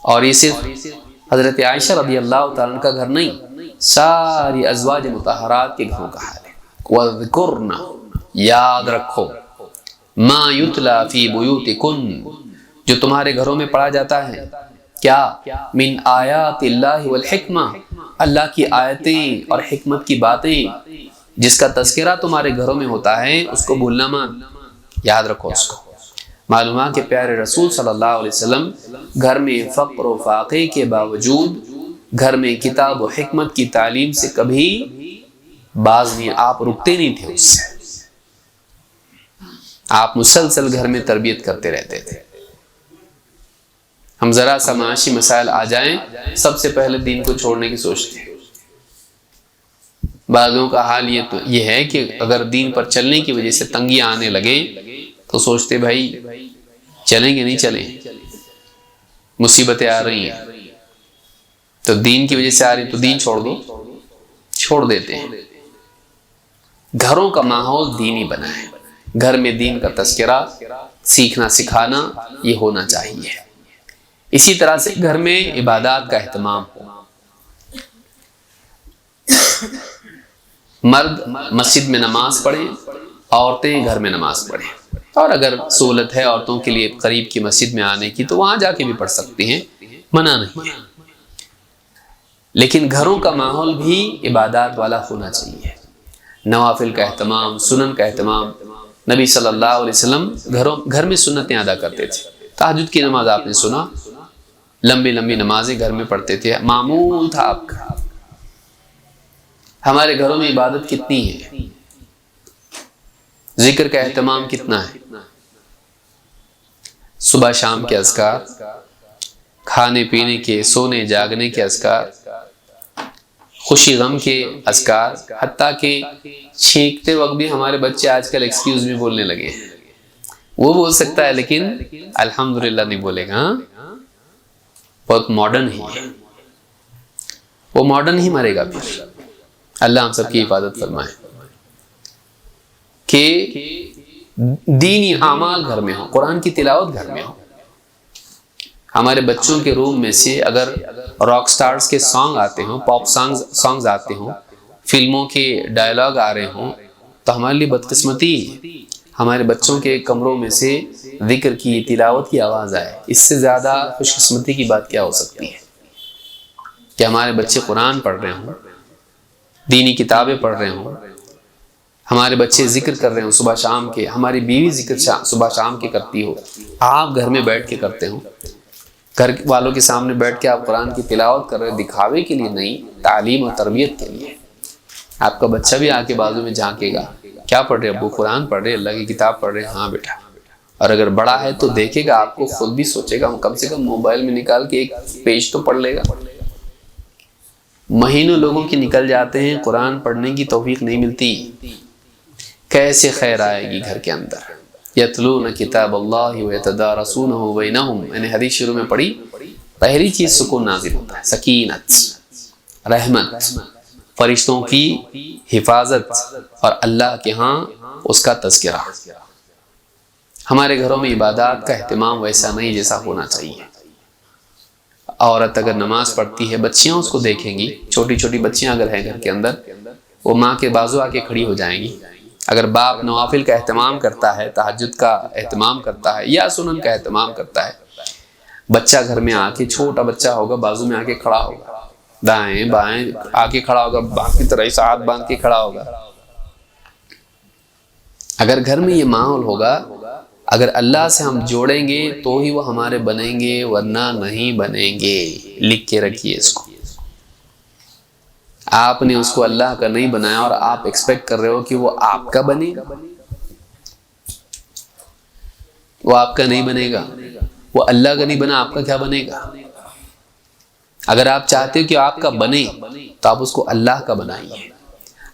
اور یہ صرف حضرت عائشہ رضی اللہ تعالیٰ کا گھر نہیں، ساری ازواج مطہرات کے گھروں کا حال ہے. وَاذْكُرْنَ، یاد رکھو، ما یتلا فی بیوتکن، جو تمہارے گھروں میں پڑھا جاتا ہے، کیا؟ من آیات اللہ والحکمہ، اللہ کی آیتیں اور حکمت کی باتیں. جس کا تذکرہ تمہارے گھروں میں ہوتا ہے اس کو بھولنا مت، یاد رکھو اس کو. معلوم ہے کہ پیارے رسول صلی اللہ علیہ وسلم گھر میں فقر و فاقے کے باوجود گھر میں کتاب و حکمت کی تعلیم سے کبھی باز نہیں، آپ رکتے نہیں تھے اس سے. آپ مسلسل گھر میں تربیت کرتے رہتے تھے. ہم ذرا سا معاشی مسائل آ جائیں سب سے پہلے دین کو چھوڑنے کی سوچتے ہیں. بعضوں کا حال یہ ہے کہ اگر دین پر چلنے کی وجہ سے تنگیاں آنے لگے تو سوچتے بھائی چلیں گے نہیں چلیں، مصیبتیں آ رہی ہیں تو دین کی وجہ سے آ رہی تو دین چھوڑ دو، چھوڑ دیتے ہیں. گھروں کا ماحول دینی بنا ہے، گھر میں دین کا تذکرہ، سیکھنا سکھانا یہ ہونا چاہیے. اسی طرح سے گھر میں عبادات کا اہتمام ہو. مرد مسجد میں نماز پڑھیں، عورتیں گھر میں نماز پڑھیں، اور اگر سہولت ہے عورتوں کے لیے قریب کی مسجد میں آنے کی تو وہاں جا کے بھی پڑھ سکتی ہیں، منع نہیں ہے. لیکن گھروں کا ماحول بھی عبادات والا ہونا چاہیے. نوافل کا اہتمام، سنن کا اہتمام. نبی صلی اللہ علیہ وسلم گھر میں سنتیں ادا کرتے تھے. تہجد کی نماز آپ نے سنا، لمبی لمبی نمازیں گھر میں پڑھتے تھے، معمول تھا آپ کا. ہمارے گھروں میں عبادت کتنی ہے، ذکر کا اہتمام کتنا ہے. صبح شام کے اذکار، کھانے پینے کے، سونے جاگنے کے اذکار، خوشی غم کے اذکار، حتیٰ کہ چھینکتے وقت بھی ہمارے بچے آج کل ایکسکیوز بھی بولنے لگے ہیں. وہ بول سکتا ہے لیکن الحمدللہ نہیں بولے گا. بہت ماڈرن ہے، وہ ماڈرن ہی مرے گا پھر. اللہ ہم سب کی حفاظت فرمائے کہ دینی اعمال گھر میں ہو، قرآن کی تلاوت گھر میں ہو. ہمارے بچوں کے روم میں سے اگر راک سٹارز کے سانگ آتے ہوں، پاپ سانگز آتے ہوں، فلموں کے ڈائلاگ آ رہے ہوں، تو ہمارے لیے بدقسمتی ہے. ہمارے بچوں کے کمروں میں سے ذکر کی، تلاوت کی آواز آئے. اس سے زیادہ خوش قسمتی کی بات کیا ہو سکتی ہے کہ ہمارے بچے قرآن پڑھ رہے ہوں، دینی کتابیں پڑھ رہے ہوں، ہمارے بچے ذکر کر رہے ہوں صبح شام کے، ہماری بیوی ذکر صبح شام کے کرتی ہو، آپ گھر میں بیٹھ کے کرتے ہوں، گھر والوں کے سامنے بیٹھ کے آپ قرآن کی تلاوت کر رہے ہیں، دکھاوے کے لیے نہیں، تعلیم اور تربیت کے لیے. آپ کا بچہ بھی آ کے بازو میں جھانکے گا، کیا پڑھ رہے ابو؟ قرآن پڑھ رہے، اللہ کی کتاب پڑھ رہے. ہاں بیٹا. اور اگر بڑا ہے تو دیکھے گا آپ کو، خود بھی سوچے گا، کم سے کم موبائل میں نکال کے ایک پیج تو پڑھ لے گا. مہینوں لوگوں کی نکل جاتے ہیں، قرآن پڑھنے کی توفیق نہیں ملتی. کیسے خیر آئے گی گھر کے اندر؟ یتلون کتاب اللہ ویتدارسونہ بینہم. میں نے حدیث شروع میں پڑھی، پہلی چیز سکون نازل ہوتا ہے، سکینت، رحمت، فرشتوں کی حفاظت، اور اللہ کے ہاں اس کا تذکرہ. ہمارے گھروں میں عبادات کا اہتمام ویسا نہیں جیسا ہونا چاہیے. عورت اگر نماز پڑھتی ہے، بچیاں اس کو دیکھیں گی، چھوٹی چھوٹی بچیاں اگر ہیں گھر کے اندر، وہ ماں کے بازو آ کے کھڑی ہو جائیں گی. اگر باپ نوافل کا اہتمام کرتا ہے، تہجد کا اہتمام کرتا ہے یا سنن کا اہتمام کرتا ہے، بچہ گھر میں آ کے، چھوٹا بچہ ہوگا، بازو میں آ کے کھڑا ہوگا، دائیں بائیں آ کے کھڑا ہوگا، باپ کی طرح ایسا ہاتھ باندھ کے کھڑا ہوگا. اگر گھر میں یہ ماحول ہوگا، اگر اللہ سے ہم جوڑیں گے تو ہی وہ ہمارے بنیں گے، ورنہ نہیں بنیں گے. لکھ کے رکھیے اس کو. آپ نے اس کو اللہ کا نہیں بنایا اور آپ ایکسپیکٹ کر رہے ہو کہ وہ آپ کا بنے، وہ آپ کا نہیں بنے گا. وہ اللہ کا نہیں بنا، آپ کا کیا بنے گا؟ اگر آپ چاہتے ہو کہ آپ کا بنے تو آپ اس کو اللہ کا بنائیے،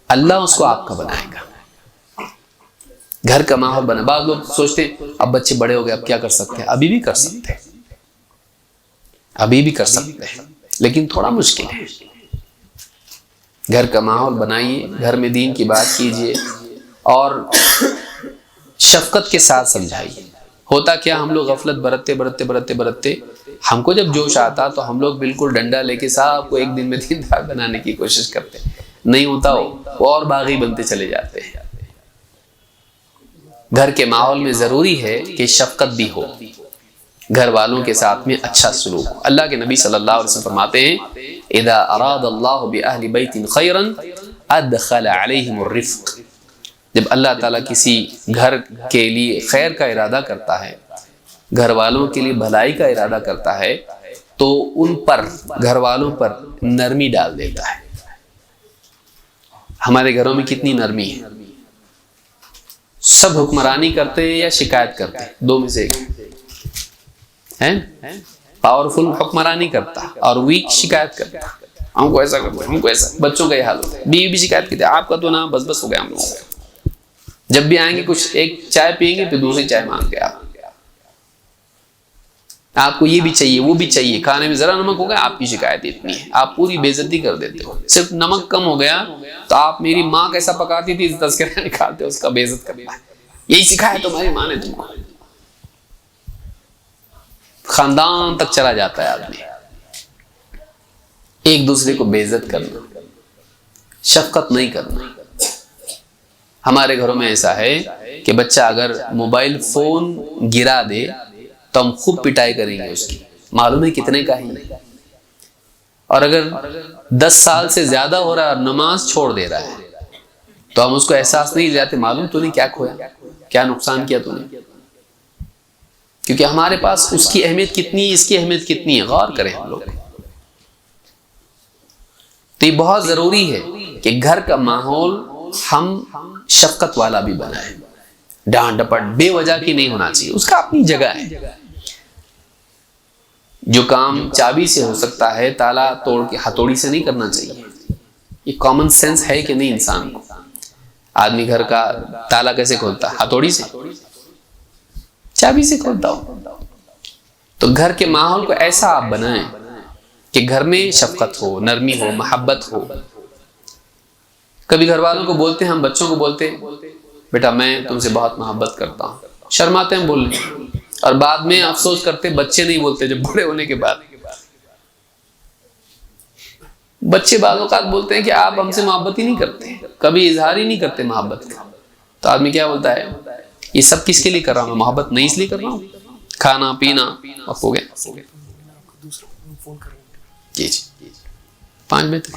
اللہ اس کو آپ کا بنائے گا. گھر کا ماحول بنا. بعض لوگ سوچتے ہیں اب بچے بڑے ہو گئے، اب کیا کر سکتے ہیں؟ ابھی بھی کر سکتے ہیں، ابھی بھی کر سکتے ہیں، لیکن تھوڑا مشکل ہے. گھر کا ماحول بنائیے، گھر میں دین کی بات کیجیے اور شفقت کے ساتھ سمجھائیے. ہوتا کیا، ہم لوگ غفلت برتتے ہم کو جب جوش آتا تو ہم لوگ بالکل ڈنڈا لے کے صاحب کو ایک دن میں دیندار بنانے کی کوشش کرتے. نہیں ہوتا، وہ اور باغی بنتے چلے جاتے ہیں. گھر کے ماحول میں ضروری ہے کہ شفقت بھی ہو، گھر والوں کے ساتھ میں اچھا سلوک ہو. اللہ کے نبی صلی اللہ علیہ وسلم فرماتے ہیں، اذا اراد اللہ بأہل بیت خیرا ادخل علیہم الرفق. جب اللہ تعالیٰ کسی گھر کے لیے خیر کا ارادہ کرتا ہے، گھر والوں کے لیے بھلائی کا ارادہ کرتا ہے، تو ان پر، گھر والوں پر نرمی ڈال دیتا ہے. ہمارے گھروں میں کتنی نرمی ہے. سب حکمرانی کرتے ہیں یا شکایت کرتے ہیں؟ دو میں سے ایک ہے. پاورفل حکمرانی کرتا اور ویک شکایت کرتا. ہم کو ایسا کرتے، ہم کو ایسا. بچوں کا یہ حال ہوتا ہے، بیوی بھی شکایت کرتے، آپ کا تو نا بس ہو گیا ہم لوگوں کا. جب بھی آئیں گے کچھ ایک چائے پیئیں گے پھر دوسری چائے مانگ کے آپ کو یہ بھی چاہیے وہ بھی چاہیے. کھانے میں ذرا نمک ہو گیا، آپ کی شکایت اتنی ہے، آپ پوری بے عزتی کر دیتے ہو. صرف نمک کم ہو گیا تو آپ میری ماں کیسا پکاتی تھی تذکرہ نکالتے، اس کا بے عزت کرنا. یہی سکھایا تمہاری ماں نے تم کو. خاندان تک چلا جاتا ہے آدمی. ایک دوسرے کو بے عزت کرنا، شفقت نہیں کرنا. ہمارے گھروں میں ایسا ہے کہ بچہ اگر موبائل فون گرا دے تو ہم خوب پٹائی کریں گے اس کی، معلوم ہے کتنے کا ہی. اور اگر 10 سال سے زیادہ ہو رہا ہے اور نماز چھوڑ دے رہا ہے تو ہم اس کو احساس نہیں دلاتے، معلوم تو نے کیا کھویا، کیا نقصان کیا تو نے. کیونکہ ہمارے پاس اس کی اہمیت کتنی ہے، اس کی اہمیت کتنی ہے، غور کریں ہم لوگ. تو یہ بہت ضروری ہے کہ گھر کا ماحول ہم شفقت والا بھی بنائیں. ڈانٹ ڈپٹ بے وجہ کی نہیں ہونا چاہیے، اس کا اپنی جگہ ہے. جو کام چابی سے ہو سکتا ہے تالا توڑ کے ہتھوڑی سے نہیں کرنا چاہیے. یہ کامن سینس ہے کہ نہیں انسان کو؟ آدمی گھر کا تالا کیسے کھولتا ہے؟ ہتھوڑی سے، چابی سے کھولتا ہو. تو گھر کے ماحول کو ایسا آپ بنائیں کہ گھر میں شفقت ہو، نرمی ہو، محبت ہو. کبھی گھر والوں کو بولتے ہیں، ہم بچوں کو بولتے ہیں بیٹا میں تم سے بہت محبت کرتا ہوں، شرماتے ہیں بولنے، اور بعد میں افسوس کرتے بچے نہیں بولتے. جب بڑے ہونے کے بعد بچے بعض اوقات بولتے ہیں کہ آپ ہم سے محبت ہی نہیں کرتے، کبھی اظہار ہی نہیں کرتے محبت کا. تو آدمی کیا بولتا ہے، یہ سب کس کے لیے کر رہا ہوں؟ محبت نہیں اس لیے کر رہا ہوں. کھانا پینا وقت ہو گیا. جی جی 5 بجے تک.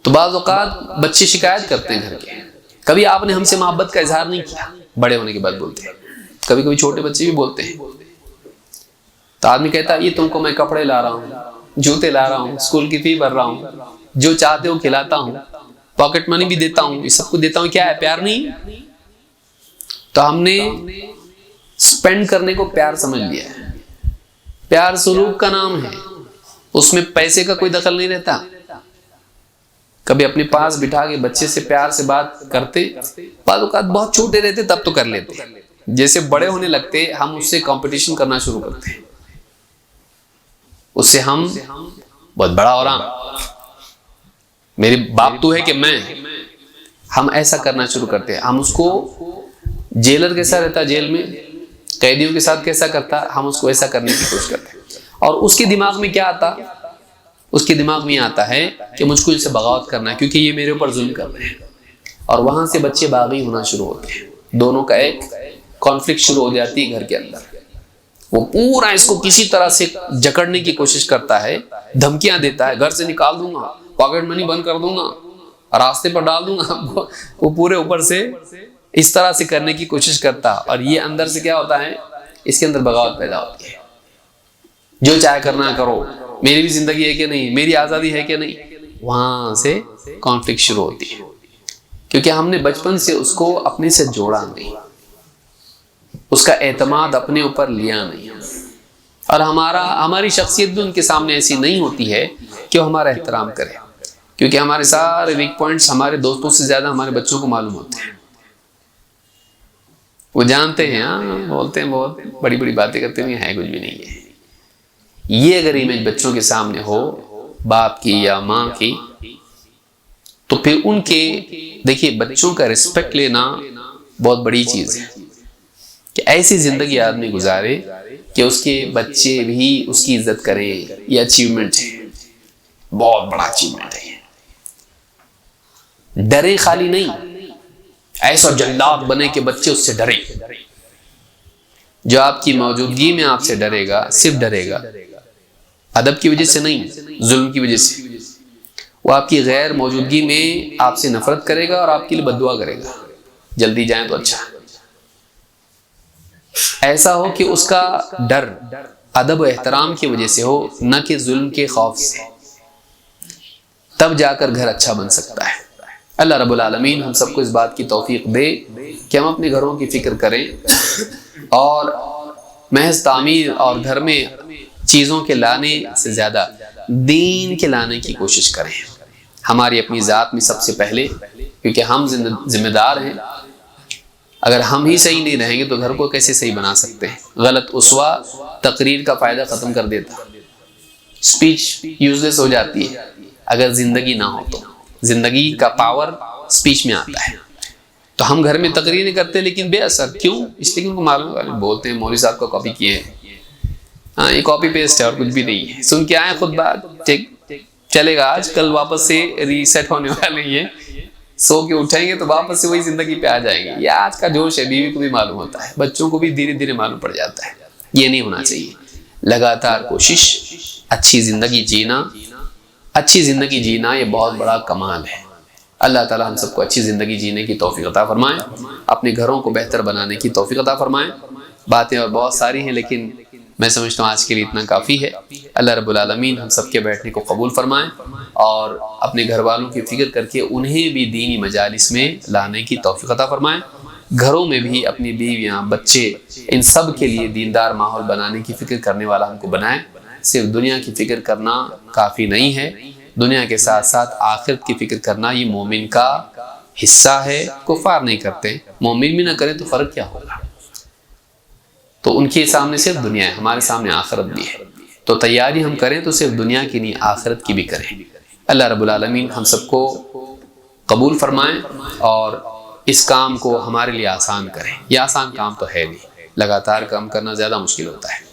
تو بعض اوقات بچے شکایت کرتے ہیں گھر کے، کبھی آپ نے ہم سے محبت کا اظہار نہیں کیا، بڑے ہونے کے بعد بولتے ہیں. کبھی کبھی چھوٹے بچے بھی بولتے ہیں. تو آدمی کہتا ہے یہ تم کو میں کپڑے لا رہا ہوں، جوتے لا رہا ہوں، اسکول کی فی بھر رہا ہوں، جو چاہتے ہو کھلاتا ہوں، پاکٹ منی بھی دیتا ہوں، یہ سب کو دیتا ہوں. کیا ہے؟ پیار نہیں؟ تو ہم نے سپینڈ کرنے کو پیار سمجھ لیا ہے. پیار سلوک کا نام ہے، اس میں پیسے کا کوئی دخل نہیں رہتا. کبھی اپنے پاس بٹھا کے بچے سے پیار سے بات کرتے، بعض اوقات بہت چھوٹے رہتے تب تو کر لیتے، جیسے بڑے ہونے لگتے ہم اس سے کمپٹیشن کرنا شروع کرتے ہیں. اس سے ہم بہت بڑا ہو رہا، میری باپ تو ہے کہ میں، ہم ایسا کرنا شروع کرتے ہیں. ہم اس کو جیلر کیسا رہتا جیل میں قیدیوں کے ساتھ کیسا کرتا، ہم اس کو ایسا کرنے کی کوشش کرتے ہیں. اور اس کے دماغ میں کیا آتا؟ اس کے دماغ میں آتا ہے کہ مجھ کو ان سے بغاوت کرنا ہے کیونکہ یہ میرے اوپر ظلم کر رہے ہیں. اور وہاں سے بچے باغی ہونا شروع ہوتے ہیں. دونوں کا ایک کانفلکٹ شروع ہو جاتی ہے گھر کے اندر. وہ پورا اس کو کسی طرح سے جکڑنے کی کوشش کرتا ہے، دھمکیاں دیتا ہے، گھر سے نکال دوں گا، پاکٹ منی بند کر دوں گا، راستے پر ڈال دوں گا. وہ پورے اوپر سے اس طرح سے کرنے کی کوشش کرتا، اور یہ اندر سے کیا ہوتا ہے، اس کے اندر بغاوت پیدا ہوتی ہے. جو چاہے کرنا کرو، میری بھی زندگی ہے کہ نہیں، میری آزادی ہے کہ نہیں. وہاں سے کانفلکٹ شروع ہوتی ہے کیونکہ ہم نے بچپن سے اس کو اپنے سے جوڑا نہیں، اس کا اعتماد اپنے اوپر لیا نہیں، اور ہماری شخصیت بھی ان کے سامنے ایسی نہیں ہوتی ہے کہ وہ ہمارا احترام کرے. کیونکہ ہمارے سارے ویک پوائنٹس ہمارے دوستوں سے زیادہ ہمارے بچوں کو معلوم ہوتے ہیں. وہ جانتے ہیں، ہاں بولتے ہیں، بہت بڑی بڑی باتیں کرتے ہیں، ہے کچھ بھی نہیں ہے. یہ اگر امیج بچوں کے سامنے ہو باپ کی یا ماں کی، تو پھر ان کے دیکھیے بچوں کا رسپیکٹ لینا بہت بڑی چیز ہے کہ ایسی زندگی آدمی گزارے کہ اس کے بچے بھی اس کی عزت کریں. یہ اچیومنٹ ہے، بہت بڑا اچیومنٹ ہے. ڈرے خالی نہیں، ایسا جلاد بنے کہ بچے اس سے ڈرے. جو آپ کی موجودگی میں آپ سے ڈرے گا، صرف ڈرے گا، ادب کی وجہ سے نہیں، ظلم کی وجہ سے. وہ آپ کی غیر موجودگی میں آپ سے نفرت کرے گا اور آپ کے لیے بد دعا کرے گا. جلدی جائیں تو اچھا. ایسا ہو کہ اس کا ڈر ادب و احترام کی وجہ سے ہو، نہ کہ ظلم کے خوف سے. تب جا کر گھر اچھا بن سکتا ہے. اللہ رب العالمین ہم سب کو اس بات کی توفیق دے کہ ہم اپنے گھروں کی فکر کریں اور محض تعمیر اور گھر میں چیزوں کے لانے سے زیادہ دین کے لانے کی کوشش کریں. ہماری اپنی ذات میں سب سے پہلے، کیونکہ ہم ذمہ دار ہیں. اگر ہم ہی صحیح نہیں رہیں گے تو گھر کو کیسے صحیح بنا سکتے ہیں؟ غلط اسوہ تقریر کا فائدہ ختم کر دیتا، اسپیچ یوزلیس ہو جاتی ہے. اگر زندگی نہ ہو تو زندگی کا پاور اسپیچ میں آتا ہے. تو ہم گھر میں تقریر نہیں کرتے لیکن بے اثر. کیوں؟ اس لیے کہ ان کو معلوم ہے، بولتے ہیں مولوی صاحب کو کاپی کیے ہیں، ہاں یہ کاپی پیسٹ ہے اور کچھ بھی نہیں ہے. سن کے آئے خود بات ٹھیک چلے گا، آج کل واپس سے ریسیٹ ہونے والے ہیں. سو کے اٹھیں گے تو واپس سے وہی زندگی پہ آ جائیں گے. یہ آج کا جوش ہے، بیوی کو بھی معلوم ہوتا ہے، بچوں کو بھی دھیرے دھیرے معلوم پڑ جاتا ہے. یہ نہیں ہونا چاہیے. لگاتار کوشش، اچھی زندگی جینا. اچھی زندگی جینا یہ بہت بڑا کمال ہے. اللہ تعالی ہم سب کو اچھی زندگی جینے کی توفیق عطا فرمائے، اپنے گھروں کو بہتر بنانے کی توفیق عطا فرمائے. باتیں اور بہت ساری ہیں لیکن میں سمجھتا ہوں آج کے لیے اتنا کافی ہے. اللہ رب العالمین ہم سب کے بیٹھنے کو قبول فرمائے اور اپنے گھر والوں کی فکر کر کے انہیں بھی دینی مجالس میں لانے کی توفیق عطا فرمائے. گھروں میں بھی اپنی بیویاں، بچے، ان سب کے لیے دیندار ماحول بنانے کی فکر کرنے والا ہم کو بنائے۔ صرف دنیا کی فکر کرنا کافی نہیں ہے، دنیا کے ساتھ ساتھ آخرت کی فکر کرنا یہ مومن کا حصہ ہے۔ کفار نہیں کرتے، مومن بھی نہ کریں تو فرق کیا ہوگا؟ تو ان کے سامنے صرف دنیا ہے، ہمارے سامنے آخرت بھی ہے، تو تیاری ہم کریں تو صرف دنیا کی نہیں آخرت کی بھی کریں۔ اللہ رب العالمین ہم سب کو قبول فرمائیں اور اس کام کو ہمارے لیے آسان کریں۔ یہ آسان کام تو ہے نہیں، لگاتار کام کرنا زیادہ مشکل ہوتا ہے۔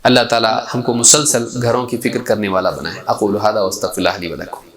اللہ تعالی ہم کو مسلسل گھروں کی فکر کرنے والا بنائے۔ اقول ھذا واستغفر اللہ لی ولکم۔